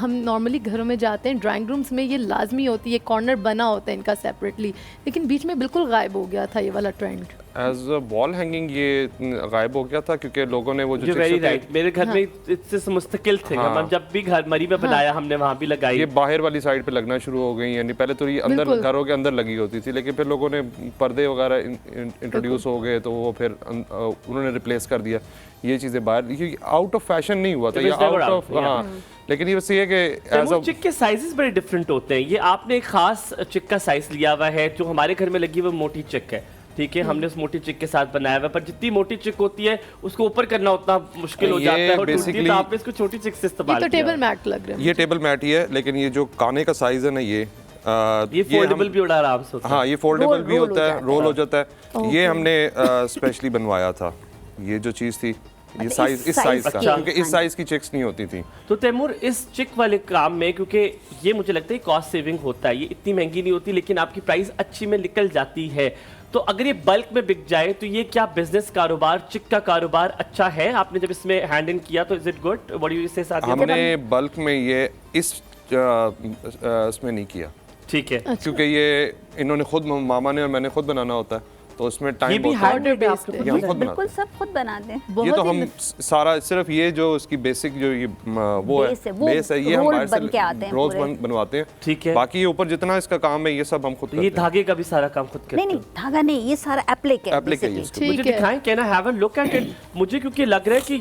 Speaker 2: हम नॉर्मली घरों में जाते हैं, ड्राइंग रूम्स में ये लाजमी होती है, कॉर्नर बना होता है इनका सेपरेटली, लेकिन बीच में बिल्कुल गायब हो गया था ये वाला ट्रेंड।
Speaker 5: एज वॉल हैंगिंग ये गायब हो गया था क्योंकि लोगों ने वो जो
Speaker 1: वेरी राइट, मेरे घर में इससे मुस्तकिल थे, हम जब भी घर मरी में बनाया हमने वहाँ भी लगाई।
Speaker 5: ये बाहर वाली साइड पे लगना शुरू हो गई, यानी पहले तो ये अंदर घरों के अंदर लगी होती थी, लेकिन फिर लोगों ने पर्दे वगैरह इंट्रोड्यूस हो गए तो वो फिर उन्होंने रिप्लेस कर दिया ये चीज़ें बाहर। ये आउट ऑफ फैशन नहीं हुआ था, ये आउट ऑफ, हाँ, लेकिन ये बस ये कि
Speaker 1: चिक के साइजेस बड़े डिफरेंट होते हैं। ये आपने एक खास चिक का साइज लिया हुआ है, जो हमारे घर में लगी हुई मोटी चिक है, ठीक है, हमने उस मोटी चिक के साथ बनाया हुआ है, पर जितनी मोटी चिक होती है उसको ऊपर करना उतना मुश्किल हो जाता है और टूटती है, तो आपने इसको छोटी चिक से इस्तेमाल
Speaker 2: किया। ये तो टेबल मैट लग रहा है,
Speaker 5: ये टेबल मैट ही है, लेकिन ये जो काने का साइज है ना ये
Speaker 1: फोल्डेबल भी बड़ा आराम से होता है।
Speaker 5: हाँ, ये फोल्डेबल भी होता है, रोल हो जाता है। ये हमने स्पेशली बनवाया था, ये जो चीज़ थी ये साइज, इस साइज का, क्योंकि इस साइज की चिक्स नहीं होती थी।
Speaker 1: तो तैमूर, इस चिक वाले काम में, क्योंकि ये मुझे लगता है कॉस्ट सेविंग होता है, ये इतनी महंगी नहीं होती लेकिन आपकी प्राइस अच्छी में निकल जाती है, तो अगर ये बल्क में बिक जाए तो ये क्या बिजनेस कारोबार, चिक का कारोबार अच्छा है? आपने जब इसमें हैंड इन किया तो is it good? What do you से?
Speaker 5: हमने बल्क में ये इसमें नहीं किया,
Speaker 1: ठीक है,
Speaker 5: क्योंकि ये इन्होंने खुद, मामा ने और मैंने खुद बनाना होता है, तो उसमें टाइम
Speaker 1: ये भी हार्ड बेस्ड है,
Speaker 5: हम खुद
Speaker 4: बिल्कुल सब खुद बनाते हैं।
Speaker 5: ये तो हम सारा सिर्फ ये जो इसकी बेसिक जो ये वो है बेस है, ये हम बाहर से रोज बनवाते हैं,
Speaker 1: ठीक है।
Speaker 5: बाकी ये ऊपर जितना इसका काम है ये सब हम खुद करते हैं।
Speaker 1: ये धागे का भी सारा काम खुद करते हैं?
Speaker 4: नहीं, धागा नहीं, ये सारा एप्लिक है।
Speaker 1: मुझे दिखाएं, can I have a look at it? मुझे क्योंकि लग रहा है कि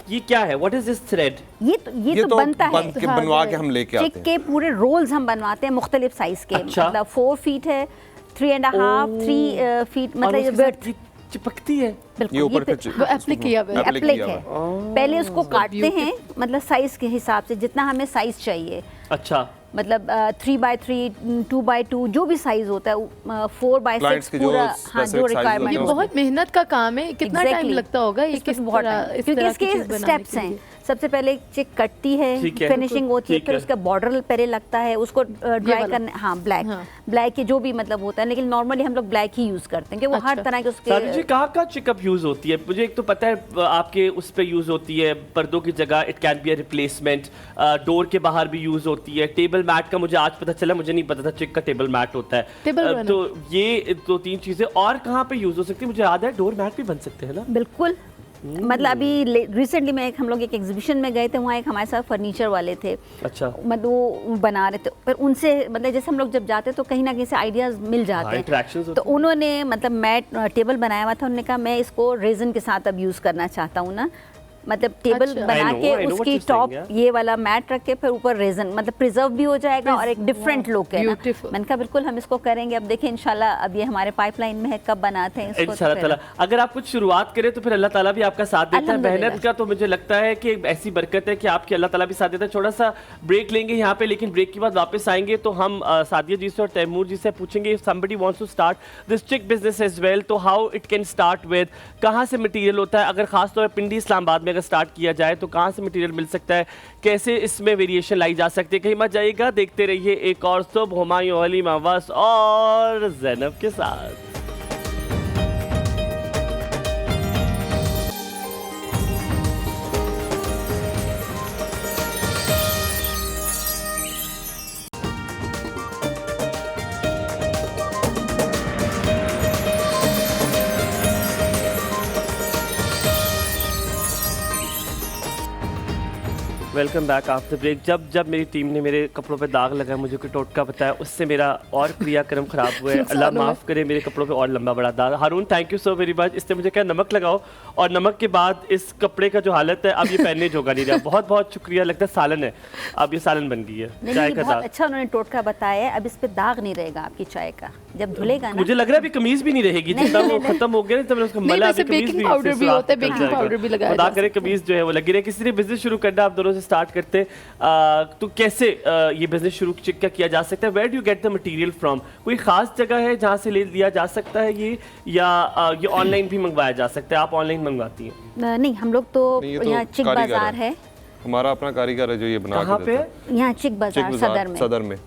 Speaker 1: ये क्या है, व्हाट इज दिस थ्रेड?
Speaker 4: ये तो बनता है,
Speaker 5: बनवा के हम लेके आते हैं।
Speaker 4: चिक के पूरे रोल्स हम बनवाते हैं मुख्तलिफ साइज के, मतलब 4 फीट है, 3.5, 3 फीट, मतलब ये विड्थ
Speaker 1: चिपकती है
Speaker 4: बिल्कुल।
Speaker 5: ये ऊपर
Speaker 2: वो एप्लिक किया हुआ है,
Speaker 4: एप्लिक है। पहले उसको काटते हैं, मतलब साइज के हिसाब से जितना हमें साइज चाहिए।
Speaker 1: अच्छा,
Speaker 4: मतलब 3x3, 2x2 जो भी साइज होता है, 4x6 पूरा, हाँ, जो रिक्वायरमेंट।
Speaker 2: ये बहुत मेहनत का काम है, कितना टाइम लगता होगा ये? किस तरह,
Speaker 4: क्योंकि इसके स्टेप्स हैं। सबसे पहले चिक कटती है, फिनिशिंग होती है, फिर उसका बॉर्डर पहले लगता है, उसको ड्राई करने, हाँ, ब्लैक के जो भी मतलब होता है, लेकिन नॉर्मली हम लोग ब्लैक ही यूज करते हैं कि वो हर तरह के उसके।
Speaker 1: कहाँ चिकअप यूज होती है? मुझे एक तो पता है आपके उस पे यूज होती है पर्दों की जगह, it can be a replacement, door के बाहर भी यूज होती है। टेबल मैट का मुझे आज पता चला, मुझे नहीं पता था चिक का टेबल मैट होता है। तो ये 2-3 चीजें और कहाँ पे यूज हो सकती है? मुझे याद है डोर मैट भी बन सकते हैं ना?
Speaker 4: बिल्कुल, मतलब अभी रिसेंटली में हम लोग एक एग्जीबिशन में गए थे, वहाँ एक हमारे साथ फर्नीचर वाले थे,
Speaker 1: अच्छा,
Speaker 4: मतलब वो बना रहे थे, पर उनसे मतलब जैसे हम लोग जब जाते तो कहीं ना कहीं से आइडियाज मिल जाते हैं, तो उन्होंने मतलब मैट टेबल बनाया हुआ था, उन्होंने कहा मैं इसको रेजन के साथ अब यूज़ करना चाहता हूँ ना, मतलब टेबल बना के उसकी टॉप ये वाला मैट रख के फिर ऊपर रेजन, मतलब प्रिजर्व भी हो जाएगा और एक डिफरेंट लुक है ना। मैंने कहा बिल्कुल हम इसको करेंगे। अब देखें इंशाल्लाह, अब ये हमारे पाइपलाइन में है, कब बनाते हैं इसको
Speaker 1: इंशाल्लाह ताला। अगर आप कुछ शुरुआत करें तो फिर अल्लाह ताला भी आपका साथ देता है। मेहनत का तो मुझे लगता है कि ऐसी बरकत है कि आपके अल्लाह ताला भी साथ देता है। थोड़ा सा ब्रेक लेंगे यहाँ पे, लेकिन ब्रेक के बाद वापस आएंगे तो हम सादिया जी से और तैमूर जी से पूछेंगे, if somebody wants to start this चिक बिजनेस एज वेल, तो how it can start with, कहाँ से मटीरियल होता है, अगर खासतौर पर पिंडी इस्लामाबाद में अगर स्टार्ट किया जाए तो कहाँ से मटेरियल मिल सकता है, कैसे इसमें वेरिएशन लाई जा सकती है? कहीं मत जाइएगा, देखते रहिए एक और सुबह हुमायूं अली मवास और ज़ैनब के साथ। Welcome back after break. जब मेरी टीम ने मेरे कपड़ों पे दाग लगाया, मुझे कोई टोटका बताया, उससे मेरा और क्रियाक्रम खराब हुए। अल्लाह माफ़ करे, मेरे कपड़ों पे और लंबा बड़ा दाग। Haroon thank you so very much. इसने मुझे क्या नमक लगाओ, और नमक के बाद इस कपड़े का जो हालत है अब ये पहनने जोगा नहीं रहा। बहुत बहुत शुक्रिया। लगता है सालन है, अब ये सालन बन गई है। चाय का
Speaker 4: बहुत
Speaker 1: दाग,
Speaker 4: अच्छा उन्होंने टोटका बताया है। अब इस पे दाग नहीं रहेगा आपकी चाय का, जब धुलेगा ना।
Speaker 1: मुझे लग रहा है अभी कमीज भी नहीं रहेगी, जितना वो खत्म हो गया ना, तो मैंने उसको मला अभी कमीज
Speaker 2: बेकिंग पाउडर भी होता है, बेकिंग पाउडर भी लगाया
Speaker 1: खुदा
Speaker 2: जा
Speaker 1: करे
Speaker 2: सकता है।
Speaker 1: कमीज जो है वो लगी रहे। किसी ने बिजनेस शुरू करना, आप दोनों से स्टार्ट करते हैं। तो कैसे ये बिजनेस शुरू क्या किया जा सकता है? Where do you get the material from? कोई खास जगह है जहाँ से ले लिया जा सकता है ये, या ये ऑनलाइन भी मंगवाया जा सकता है? आप ऑनलाइन मंगवाती हैं?
Speaker 4: नहीं, हम लोग तो
Speaker 5: नहीं, ये तो
Speaker 4: यहाँ चिक
Speaker 5: कारीगर
Speaker 4: बाजार है,
Speaker 5: हमारा अपना कारीगर है जो ये बना
Speaker 1: कहाँ
Speaker 5: के
Speaker 1: पे?
Speaker 5: देता है।
Speaker 4: यहाँ चिक बाजार सदर में।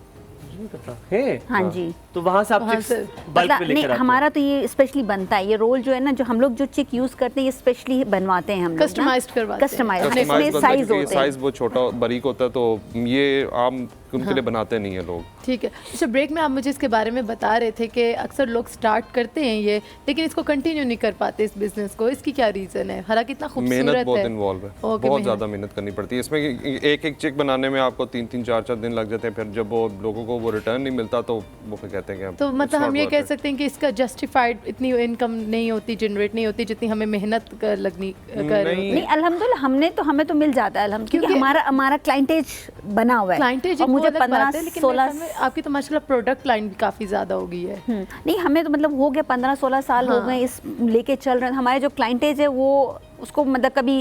Speaker 1: नहीं पता है।
Speaker 4: हाँ जी।
Speaker 1: तो वहाँ से आप
Speaker 2: वहाँ
Speaker 1: चिप्स
Speaker 2: से-
Speaker 1: बल्क में
Speaker 4: नहीं,
Speaker 1: लेकर आते हैं?
Speaker 4: हमारा तो ये स्पेशली बनता है। ये रोल जो है ना, जो हम लोग जो चिक यूज करते हैं, ये स्पेशली बनवाते हैं हम लोग।
Speaker 2: Customized करवाते हैं।
Speaker 4: कस्टमाइज
Speaker 5: Customize
Speaker 4: इसमें
Speaker 5: बनता है
Speaker 4: साइज
Speaker 5: क्योंकि
Speaker 4: होते हैं।
Speaker 5: साइज बहुत छोटा बारीक होता है, तो ये आम उनके लिए बनाते नहीं है लोग।
Speaker 2: ठीक है। अच्छा, ब्रेक में आप मुझे इसके बारे में बता रहे थे कि अक्सर लोग स्टार्ट करते हैं ये, लेकिन इसको कंटिन्यू नहीं कर पाते इस बिजनेस को। इसकी क्या रीज़न है? हालांकि इतना खूबसूरत
Speaker 5: मेहनत
Speaker 2: है।
Speaker 5: बहुत इन्वॉल्व है,
Speaker 2: ओके,
Speaker 5: बहुत
Speaker 2: मेहनत।
Speaker 5: ज़्यादा मेहनत करनी पड़ती है इसमें। एक एक चिक बनाने में आपको 3-3 4-4 दिन लग जाते हैं। फिर जब वो लोगों को वो रिटर्न नहीं मिलता तो वो फिर कहते हैं कि
Speaker 2: तो
Speaker 5: it's
Speaker 2: मतलब
Speaker 5: not
Speaker 2: हम ये
Speaker 5: worth
Speaker 2: कह
Speaker 5: it।
Speaker 2: सकते हैं कि इसका जस्टिफाइड इतनी इनकम नहीं होती, जनरेट नहीं होती जितनी हमें मेहनत लगनी कर रहे होते
Speaker 4: नहीं,
Speaker 2: हैं।
Speaker 4: अल्हम्दुलिल्लाह हमें तो मिल जाता है अल्हम्दुलिल्लाह, क्योंकि
Speaker 2: क्योंकि
Speaker 4: हमारा क्लाइंटेज बना हुआ है।
Speaker 2: क्लाइंटेज
Speaker 4: और मुझे
Speaker 2: 15-16
Speaker 4: 15-16
Speaker 2: आपकी तो माशाल्लाह प्रोडक्ट लाइन भी काफ़ी ज़्यादा हो गई है।
Speaker 4: नहीं, हमें तो मतलब हो गया 15-16 साल हो
Speaker 2: हाँ।
Speaker 4: गए इस लेके चल रहे हैं। हमारे जो क्लाइंटेज है वो उसको मतलब कभी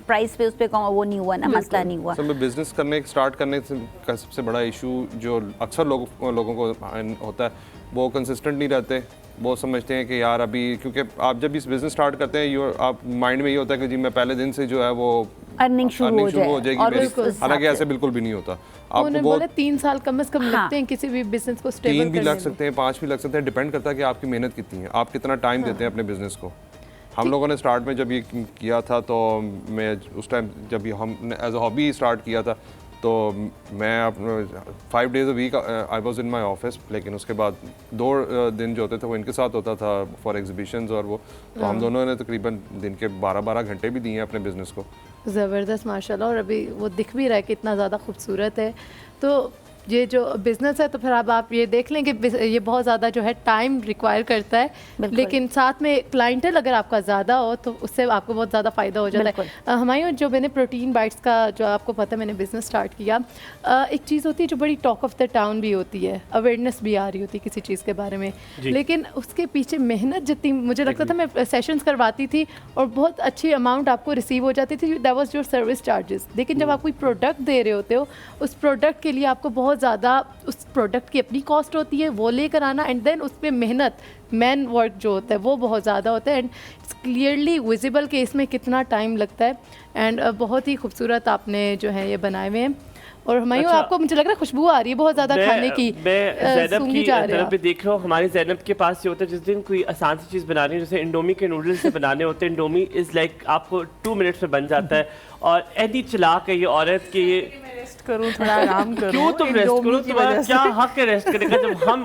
Speaker 4: प्राइस पे उस पे वो नहीं हुआ ना, मसला नहीं हुआ।
Speaker 5: असल में बिजनेस स्टार्ट करने का सबसे बड़ा इशू जो अक्सर लोगों को होता है, वो कंसिस्टेंट नहीं रहते। वो समझते हैं कि यार अभी, क्योंकि आप जब इस बिजनेस स्टार्ट करते हैं, आप माइंड में ये होता है कि जी मैं पहले दिन से जो है वो
Speaker 4: अर्निंग शुरू हो
Speaker 5: जाएगी
Speaker 4: और
Speaker 5: मेरी।
Speaker 4: उसको
Speaker 5: हालांकि ऐसे बिल्कुल भी नहीं होता। आपको
Speaker 2: उन्होंने
Speaker 5: बहुत
Speaker 2: बोला 3 साल कम से कम
Speaker 4: हाँ।
Speaker 2: लगते हैं किसी भी बिजनेस को स्टेबल
Speaker 5: 3 भी
Speaker 2: करने
Speaker 5: लग
Speaker 2: में।
Speaker 5: सकते हैं, 5 भी लग सकते हैं। डिपेंड करता है कि आपकी मेहनत कितनी है, आप कितना टाइम देते हैं अपने बिजनेस को। हम लोगों ने स्टार्ट में जब ये किया था, तो मैं उस टाइम जब ये हमने एज अ हॉबी स्टार्ट किया था, तो मैं 5 days a week I was in my office. लेकिन उसके बाद 2 दिन जो होते थे वो इनके साथ होता था फॉर एग्जीबिशंस और वो, तो हम दोनों ने तकरीबन दिन के 12-12 घंटे भी दिए हैं अपने बिजनेस को।
Speaker 2: ज़बरदस्त माशाल्लाह। और अभी वो दिख भी रहा है कि इतना ज़्यादा खूबसूरत है। तो ये जो बिज़नेस है, तो फिर अब आप ये देख लें कि ये बहुत ज़्यादा जो है टाइम रिक्वायर करता है,
Speaker 4: बिल्कुल।
Speaker 2: लेकिन साथ में क्लाइंटल अगर आपका ज़्यादा हो तो उससे आपको बहुत ज़्यादा फ़ायदा हो जाता है। हमारे जो मैंने प्रोटीन बाइट्स का, जो आपको पता है मैंने बिज़नेस स्टार्ट किया, एक चीज़ होती है जो बड़ी टॉक ऑफ द टाउन भी होती है, अवेयरनेस भी आ रही होती है किसी चीज़ के बारे में, लेकिन उसके पीछे मेहनत जितनी मुझे लगता था, मैं सेशंस करवाती थी और बहुत अच्छी अमाउंट आपको रिसीव हो जाती थी, that was your service charges. लेकिन जब आप कोई प्रोडक्ट दे रहे होते हो, उस प्रोडक्ट के लिए आपको बहुत ज़्यादा उस प्रोडक्ट की अपनी कॉस्ट होती है, वो लेकर आना, एंड देन उस पर मेहनत, मैन वर्क जो होता है वो बहुत ज़्यादा होता है, एंड इट्स क्लियरली विजिबल कि इसमें कितना टाइम लगता है। एंड बहुत ही खूबसूरत आपने जो है ये बनाए हुए हैं। और हमारी
Speaker 1: अच्छा,
Speaker 2: आपको मुझे लग रहा है खुशबू आ रही है बहुत ज़्यादा खाने की।
Speaker 1: मैं ज़ैनब
Speaker 2: सूंघी
Speaker 1: की
Speaker 2: जा रहे
Speaker 1: तरफ
Speaker 2: हैं
Speaker 1: पे देख रहा हूँ। हमारी ज़ैनब के पास ये होता है, जिस दिन कोई आसान सी चीज़ बनानी है, जैसे इंडोमी के नूडल्स से बनाने होते हैं, इंडोमी इज़ लाइक आपको 2 मिनट्स में बन जाता है। और ऐसी चलाक है ये औरत कि ये
Speaker 3: रेस्ट करूं, थोड़ा आराम करूं।
Speaker 1: क्यों तुम रेस्ट
Speaker 3: इंडोमी
Speaker 1: करो?
Speaker 3: की
Speaker 1: तुम्हारा
Speaker 3: वजह से।
Speaker 1: क्या हक है रेस्ट करने का? जब हम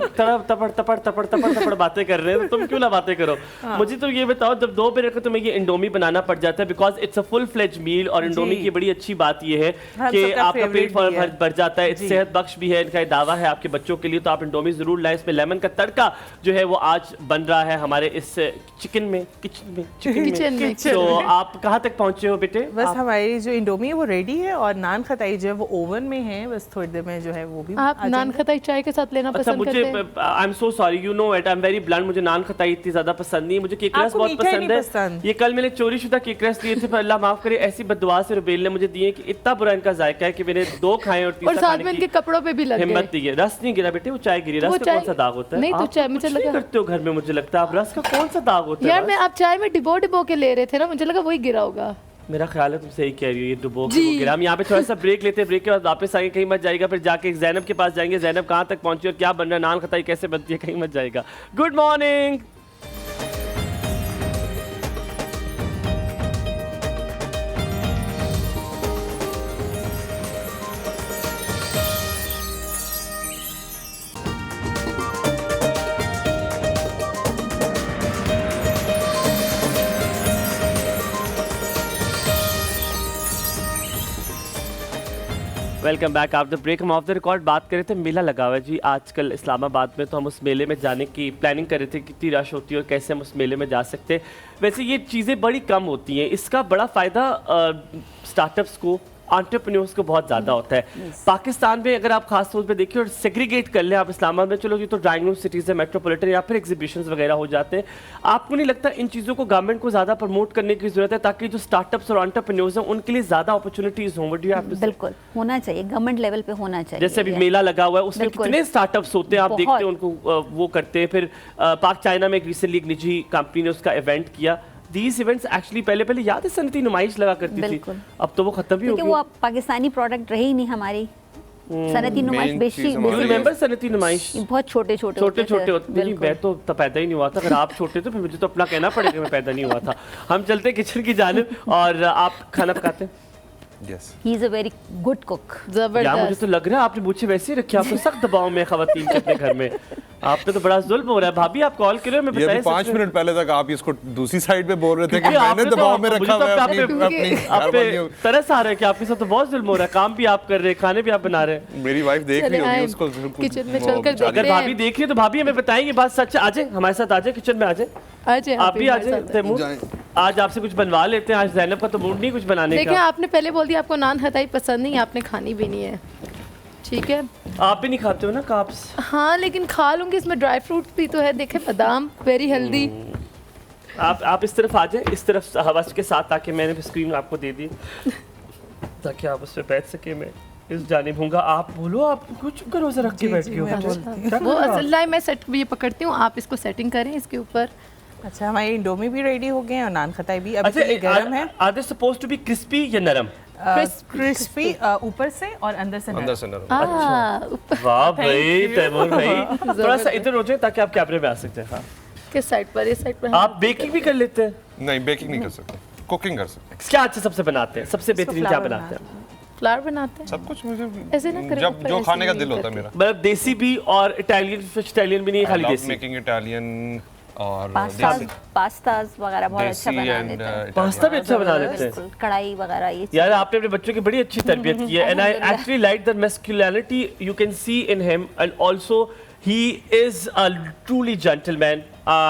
Speaker 1: तपड़ बातें कर रहे हैं, तो तुम क्यों ना बातें करो? मुझे तो ये बताओ, जब 2 मिनट का तुम्हें ये इंडोमी बनाना पड़ जाता है, because it's a full fledge meal, और इंडोमी
Speaker 3: जी।
Speaker 1: की बड़ी अच्छी बात ये है
Speaker 3: हम
Speaker 1: कि
Speaker 3: सबका
Speaker 1: आपका पेट
Speaker 3: favorite भी है।
Speaker 1: भर जाता है,
Speaker 3: जी।
Speaker 1: सेहत बख्श भी है, इनका ये दावा है आपके बच्चों के लिए। तो आप इंडोमी जरूर लाएं। इसमें लेमन का तड़का जो है वो आज बन रहा है हमारे इस किचन में।
Speaker 2: किचन में।
Speaker 1: तो आप कहाँ तक पहुँचे हो बेटे?
Speaker 3: बस हमारी जो इंडोमी है वो रेडी है, और नान खताई जो है वो ओवन में है, बस थोड़ी देर में जो है वो भी
Speaker 2: आप
Speaker 3: आ
Speaker 2: नान
Speaker 3: जाएंगे।
Speaker 2: खताई चाय के साथ लेना
Speaker 1: अच्छा,
Speaker 2: पसंद
Speaker 1: मुझे
Speaker 2: करते हैं?
Speaker 1: I am so sorry, you know it, I am very blunt, मुझे नान खताई इतनी ज्यादा पसंद नहीं है। मुझे केक रस
Speaker 3: आपको
Speaker 1: बहुत
Speaker 3: मीठा ही
Speaker 1: पसंद
Speaker 3: नहीं
Speaker 1: है।
Speaker 3: पसंद।
Speaker 1: ये कल मैंने चोरी शुदा केक रस लिए थे, पर अल्लाह माफ करे ऐसी बददुआ से रुबेल ने मुझे दिए कि इतना बुरा इनका जायका है कि मैंने 2 खाए और
Speaker 2: और
Speaker 1: तीसरा
Speaker 2: साथ
Speaker 1: खाने
Speaker 2: में
Speaker 1: की
Speaker 2: इनके कपड़ों पे भी लग
Speaker 1: हिम्मत
Speaker 2: गए।
Speaker 1: नहीं है। रस नहीं गिरा बेटे, वो चाय गिरी। रस
Speaker 2: वो
Speaker 1: का
Speaker 2: चाय-
Speaker 1: कौन सा दाग होता है?
Speaker 2: नहीं, तो
Speaker 1: आप
Speaker 2: चाय मुझे
Speaker 1: कुछ नहीं
Speaker 2: लगा-
Speaker 1: करते हो घर में, मुझे लगता है आप रस का कौन सा दाग होता है?
Speaker 2: यार
Speaker 1: बस?
Speaker 2: मैं आप चाय में डिबो के ले रहे थे ना, मुझे लगा वही गिरा होगा।
Speaker 1: मेरा ख्याल है तुम सही कह रही हो, ये डुबो के
Speaker 2: जी।
Speaker 1: वो गिरा। हम यहाँ पे थोड़ा सा ब्रेक लेते हैं, ब्रेक के बाद वापस आएंगे, कहीं मत जाएगा। फिर जाके ज़ैनब के पास जाएंगे, ज़ैनब कहाँ तक पहुंची और क्या बन रहा है, नान खताई कैसे बनती है, कहीं मत जाएगा। Good morning. Welcome back after break. हम ऑफ द रिकॉर्ड बात कर रहे थे, मेला लगा हुआ है जी आजकल इस्लामाबाद में, तो हम उस मेले में जाने की प्लानिंग कर रहे थे, कितनी रश होती है और कैसे हम उस मेले में जा सकते हैं। वैसे ये चीज़ें बड़ी कम होती हैं, इसका बड़ा फ़ायदा स्टार्टअप्स को, एंटरप्रेन्योर्स को बहुत ज़्यादा होता है। पाकिस्तान में अगर आप खास तौर पे देखिए और सेग्रीगेट कर लें आप इस्लामाबाद में, चलो ये तो ड्राइंग रूम सिटीज़ है, मेट्रोपॉलिटन या फिर एग्जीबिशंस वगैरह हो जाते हैं। आपको नहीं लगता इन चीज़ों को गवर्नमेंट को ज़्यादा प्रमोट करने की ज़रूरत है ताकि जो स्टार्टअप्स और एंटरप्रेन्योर्स हैं उनके लिए ज़्यादा अपॉर्चुनिटीज़ हों?
Speaker 4: बिल्कुल होना चाहिए, गवर्नमेंट लेवल पे होना चाहिए।
Speaker 1: जैसे अभी मेला लगा हुआ है उसमें कितने स्टार्टअप्स होते हैं, आप देखते हैं उनको वो करते हैं। फिर पाक चाइना में एक रिसेंटली एक निजी कंपनी ने उसका इवेंट किया। These events actually पहले याद है सनती नुमाइश लगा करती थी, अब तो वो खत्म भी हो गई।
Speaker 4: वो अब पाकिस्तानी प्रोडक्ट रही नहीं हमारी। सनती नुमाइश
Speaker 1: रिमेंबर सनती नुमाइश
Speaker 4: बहुत छोटे छोटे
Speaker 1: होते नहीं, मैं तो पैदा ही नहीं हुआ था। अगर आप छोटे तो फिर मुझे तो अपना कहना पड़ेगा मैं पैदा नहीं हुआ था। हम चलते किचन की जानिब और आप खाना पकाते हैं।
Speaker 5: Yes.
Speaker 4: He is a very good cook.
Speaker 1: यार मुझे तो लग रहा है आपने मुझे वैसे ही रखी, आप तो सख्त दबाव में खवातीन के अपने घर में। आप पे तो बड़ा जुल्म हो रहा है। भाभी आप कॉल करो, मैं बताया
Speaker 5: 5 मिनट पहले तक आप इसको दूसरी साइड पे बोल रहे थे कि मैंने दबाव में रखा हुआ है
Speaker 1: आप पे तरस आ रहा है कि आपके साथ तो बहुत जुल्म हो रहा है। काम भी आप कर रहे हैं, खाने भी आप बना रहे हैं।
Speaker 5: मेरी वाइफ देख रही होगी उसको
Speaker 2: किचन में चलकर देखते हैं।
Speaker 1: अगर भाभी देख रही है तो भाभी हमें बताएंगे बात सच। आ जाए हमारे साथ, आ जाए किचन में, आ जाए आप भी आ जाए तैमूर। आज आपसे कुछ बनवा लेते हैं। आज ज़ैनब का तो मूड नहीं कुछ बनाने का।
Speaker 2: देखिए आपने पहले बोल दिया आपको नान खताई पसंद नहीं, आपने खानी भी नहीं है, ठीक है?
Speaker 1: आप भी नहीं खाते हो ना काप्स?
Speaker 2: हाँ लेकिन खा लूंगी, इसमें ड्राई फ्रूट्स भी तो है, देखे बादाम, वेरी हेल्दी।
Speaker 1: आप इस तरफ आ जाए, इस तरफ हवा के साथ, ताकि मैंने स्क्रीन आपको दे दी ताकि आप उस पर बैठ सके। मैं इस जानिब हूँगा, आप बोलो, आप कुछ करो जरा रख के बैठ के
Speaker 2: वो असल लाइन मैं सेट ये पकड़ती हूँ, आप इसको सेटिंग करें इसके ऊपर।
Speaker 3: अच्छा हमारी इंडोमी भी रेडी हो गए और नान खताई भी अभी के लिए गर्म है।
Speaker 1: Are they supposed to be crispy या नरम?
Speaker 3: क्रिस्पी ऊपर से और अंदर से नरम।
Speaker 1: वाह भाई तैमूर भाई, थोड़ा सा इधर हो जाए ताकि आप कैमरे में आ सकते हैं। हाँ
Speaker 2: किस साइड पर? इस साइड पर।
Speaker 1: आप बेकिंग भी कर लेते हैं?
Speaker 5: नहीं बेकिंग नहीं कर सकते, कुकिंग कर सकते।
Speaker 1: क्या अच्छा सबसे बनाते हैं, सबसे बेहतरीन क्या बनाते हैं?
Speaker 2: फ्लावर बनाते हैं
Speaker 5: सब कुछ। मुझे
Speaker 2: ऐसे ना करें,
Speaker 5: जब जो खाने का दिल होता है मेरा,
Speaker 1: मतलब देसी भी और इटालियन, फिश इटालियन भी नहीं, खाली देसी।
Speaker 5: मेकिंग इटालियन और
Speaker 4: पास्ताज वगैरह बहुत अच्छा बना लेते हैं।
Speaker 1: पास्ता भी अच्छा बना लेते हैं,
Speaker 4: कढ़ाई वगैरह ये।
Speaker 1: यार आपने अपने बच्चों की बड़ी अच्छी तरबियत की है। And I actually like the masculinity you can see in him, and also he is a truly gentleman.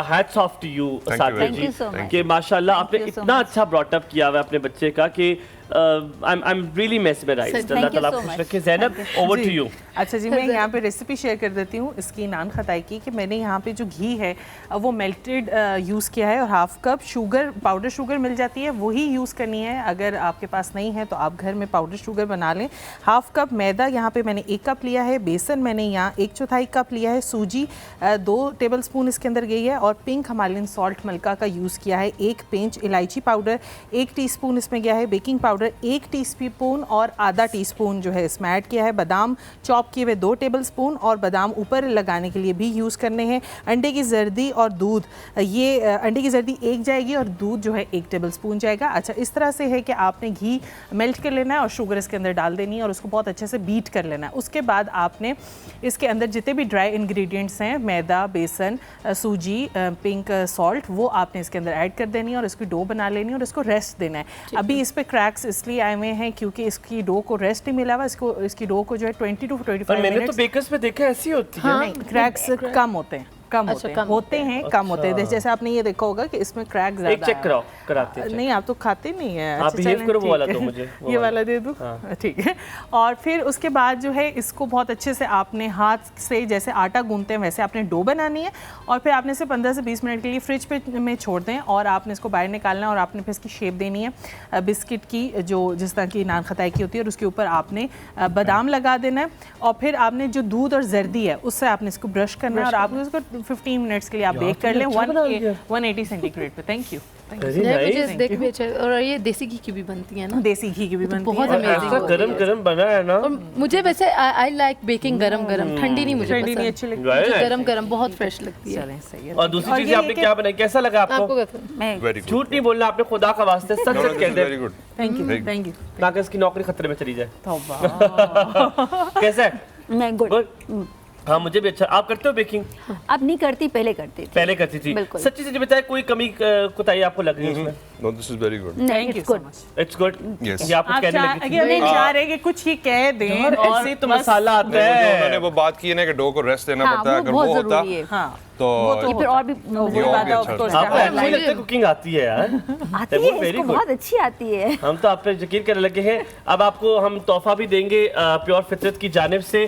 Speaker 1: Hats off to you साथी जी कि माशाल्लाह आपने इतना अच्छा ब्रॉट अप किया हुआ है अपने बच्चे का कि I'm really mesmerized. अल्लाह ताला खुश रखे। Zainab over to you.
Speaker 3: अच्छा जी, मैं यहाँ पे रेसिपी शेयर कर देती हूँ इसकी नान खताई की। कि मैंने यहाँ पे जो घी है वो मेल्टेड यूज़ किया है और half cup sugar, powder sugar mill जाती है, वही यूज़ करनी है। अगर आपके पास नहीं है तो आप घर में पाउडर शुगर बना लें। हाफ कप मैदा यहाँ पे मैंने 1 कप लिया है। बेसन मैंने यहाँ 1/4 कप लिया है। सूजी 2 टेबलस्पून इसके अंदर गई है। और पिंक हिमालयन सॉल्ट मलका का यूज़ किया है। 1 पिंच इलायची पाउडर, 1 टीस्पून इसमें गया है। बेकिंग पाउडर 1 टीस्पून और आधा टीस्पून जो है इसमें ऐड किया है। बादाम चॉप किए हुए 2 टेबलस्पून और बादाम ऊपर लगाने के लिए भी यूज़ करने हैं। अंडे की जर्दी और दूध, ये अंडे की जर्दी 1 जाएगी और दूध जो है 1 टेबलस्पून जाएगा। अच्छा इस तरह से है कि आपने घी मेल्ट कर लेना है और शुगर इसके अंदर डाल देनी है और उसको बहुत अच्छे से बीट कर लेना है। उसके बाद आपने इसके अंदर जितने भी ड्राई इंग्रेडिएंट्स हैं, मैदा, बेसन, सूजी, पिंक सॉल्ट, वो आपने इसके अंदर ऐड कर देनी है और इसकी डो बना लेनी है और इसको रेस्ट देना है। अभी इस पर क्रैक्स इसलिए आए हुए हैं क्योंकि इसकी डो को रेस्ट नहीं मिला हुआ। इसकी डो को जो है 20 to 25 मिनट।
Speaker 1: मैंने तो बेकर्स में देखा ऐसी होती है।
Speaker 3: नहीं, क्रैक्स कम होते हैं, कम होते हैं, कम होते हैं। जैसे आपने ये देखा होगा कि इसमें क्रैक ज़्यादा।
Speaker 1: एक चेक कराते हैं।
Speaker 3: नहीं आप तो खाते नहीं है।
Speaker 1: आप बिहेव करो, वो वाला दो मुझे,
Speaker 3: ये वाला दे दूं? ठीक है। और फिर उसके बाद जो है इसको बहुत अच्छे से आपने हाथ से जैसे आटा गूंथते हैं वैसे आपने डो बनानी है और फिर आपने इसे 15 से 20 मिनट के लिए फ्रिज पे में छोड़ दें और आपने इसको बाहर निकालना है और आपने फिर इसकी शेप देनी है बिस्किट की, जो जिस तरह की नान खताई की होती है। और उसके ऊपर आपने बादाम लगा देना है और फिर आपने जो दूध और जर्दी है उससे आपने इसको ब्रश करना है और आपने इसको 15 मिनट्स के लिए आप बेक कर लें 180 सेंटीग्रेड पे। Thank you.
Speaker 2: मुझे देख भी अच्छा। और ये देसी घी की भी बनती है ना?
Speaker 3: देसी घी की भी बनती है,
Speaker 2: बहुत अमेजिंग।
Speaker 1: गरम बना है ना।
Speaker 2: और मुझे वैसे आई लाइक बेकिंग गरम, ठंडी नहीं, मुझे
Speaker 3: ठंडी नहीं अच्छी लगती
Speaker 2: है, गरम बहुत फ्रेश लगती है।
Speaker 3: चलें सही है।
Speaker 1: और दूसरी चीज आपने क्या बनाई, कैसा लगा आपको?
Speaker 4: मैं
Speaker 1: झूठ नहीं बोलना आपने, खुदा का वास्ते सच सच कह दे।
Speaker 5: Very good,
Speaker 3: thank you.
Speaker 1: ताकि इसकी नौकरी खतरे में चली जाए।
Speaker 3: तौबा।
Speaker 1: कैसा है?
Speaker 4: मैं गुड।
Speaker 1: हाँ मुझे भी अच्छा। आप करते हो बेकिंग?
Speaker 4: अब नहीं करती, पहले करती थी।
Speaker 1: पहले करती थी। सच्ची से बताए कोई कमी कोताही आपको लग रही है उसमें?
Speaker 5: No this is very good.
Speaker 3: Thank you so much.
Speaker 1: It's good.
Speaker 5: Yes.
Speaker 1: ये आपको
Speaker 3: आप
Speaker 1: कहने लगी थी।
Speaker 3: नहीं चाह रहे कि कुछ ये कह दें
Speaker 1: यार,
Speaker 3: और
Speaker 1: ऐसे ही तो
Speaker 3: बस-
Speaker 1: मसाला आता
Speaker 5: उन्होंने
Speaker 1: है।
Speaker 5: वो बात की है ना कि डो को रेस्ट देना
Speaker 4: हाँ,
Speaker 5: पड़ता है,
Speaker 4: वो
Speaker 5: अगर
Speaker 4: बहुत
Speaker 5: वो होता
Speaker 4: ज़रूरी है।
Speaker 3: हाँ
Speaker 5: तो
Speaker 4: ये फिर और भी
Speaker 3: वो
Speaker 5: ये और
Speaker 3: बात
Speaker 5: भी
Speaker 3: है,
Speaker 5: अच्छा
Speaker 3: of course,
Speaker 5: होता
Speaker 1: आपको
Speaker 3: हाँ,
Speaker 1: मुझे लगता है कुकिंग आती है यार।
Speaker 4: आती
Speaker 1: That was
Speaker 4: है,
Speaker 1: very
Speaker 4: इसको
Speaker 1: good.
Speaker 4: बहुत अच्छी आती है।
Speaker 1: हम तो आप पे यकीन करने लगे हैं। अब आपको हम तोहफा भी देंगे प्योर फितरत की जानिब से।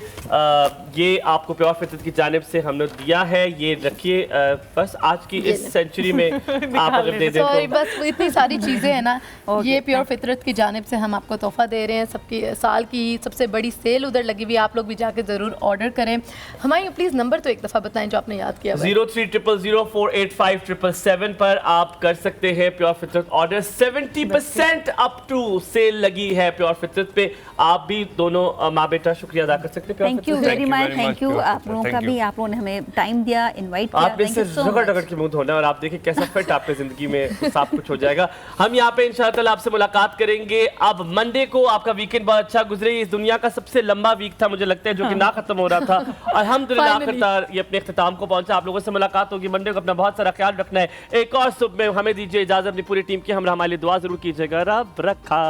Speaker 1: ये आपको प्योर फितरत की जानिब से हमने दिया है, ये रखिए बस आज की इस सेंचुरी में आप अगर दे दें
Speaker 2: सॉरी
Speaker 1: तो।
Speaker 2: बस वो इतनी सारी चीज़ें हैं ना, ये प्योर फितरत की जानिब से हम आपको तोहफा दे रहे हैं। सबकी साल की सबसे बड़ी सेल उधर लगी हुई है, आप लोग भी जाके ज़रूर ऑर्डर करें। हमारी प्लीज़ नंबर तो एक दफ़ा बताएं जो आपने याद किया हुआ है।
Speaker 1: 0300048577 पर आप कर सकते हैं प्योर फितरत ऑर्डर। 70% अप टू सेल लगी है प्योर फितरत पे। आप भी दोनों माँ बेटा शुक्रिया अदा कर सकते हैं प्योर
Speaker 4: थैंक यू
Speaker 1: फितरत से।
Speaker 4: Very
Speaker 5: you
Speaker 4: much,
Speaker 5: very
Speaker 4: thank
Speaker 5: much,
Speaker 4: you
Speaker 5: Pure
Speaker 4: आप
Speaker 5: Filter,
Speaker 4: लोगों का
Speaker 5: thank
Speaker 4: भी,
Speaker 5: you.
Speaker 4: आप लोगों ने हमें टाइम दिया, इनवाइट किया।
Speaker 1: आपने
Speaker 4: थैंक यू
Speaker 1: इससे
Speaker 4: सो
Speaker 1: रगड़
Speaker 4: मच।
Speaker 1: रगड़ के मुंह धोना है और आप देखिए कैसा फिट आपकी जिंदगी में सब कुछ हो जाएगा। हम यहाँ पे इंशाल्लाह आपसे मुलाकात करेंगे। अब मंडे को आपका वीकेंड बहुत अच्छा गुजरे। इस दुनिया का सबसे लंबा वीक था मुझे लगता है, जो कि ना खत्म हो रहा था। अल्हम्दुलिल्लाह
Speaker 2: Finally.
Speaker 1: आखिरकार ये अपने इख्तिताम को पहुंचा। आप लोगों से मुलाकात होगी मंडे को। अपना बहुत सारा ख्याल रखना है। एक और सुबह में हमें दीजिए इजाजत। अपनी पूरी टीम की हम हमारे लिए दुआ जरूर कीजिएगा। रब रखा।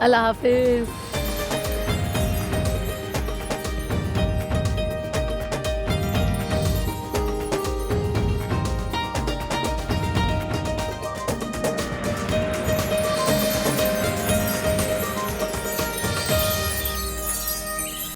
Speaker 2: अल्लाह हाफिज़।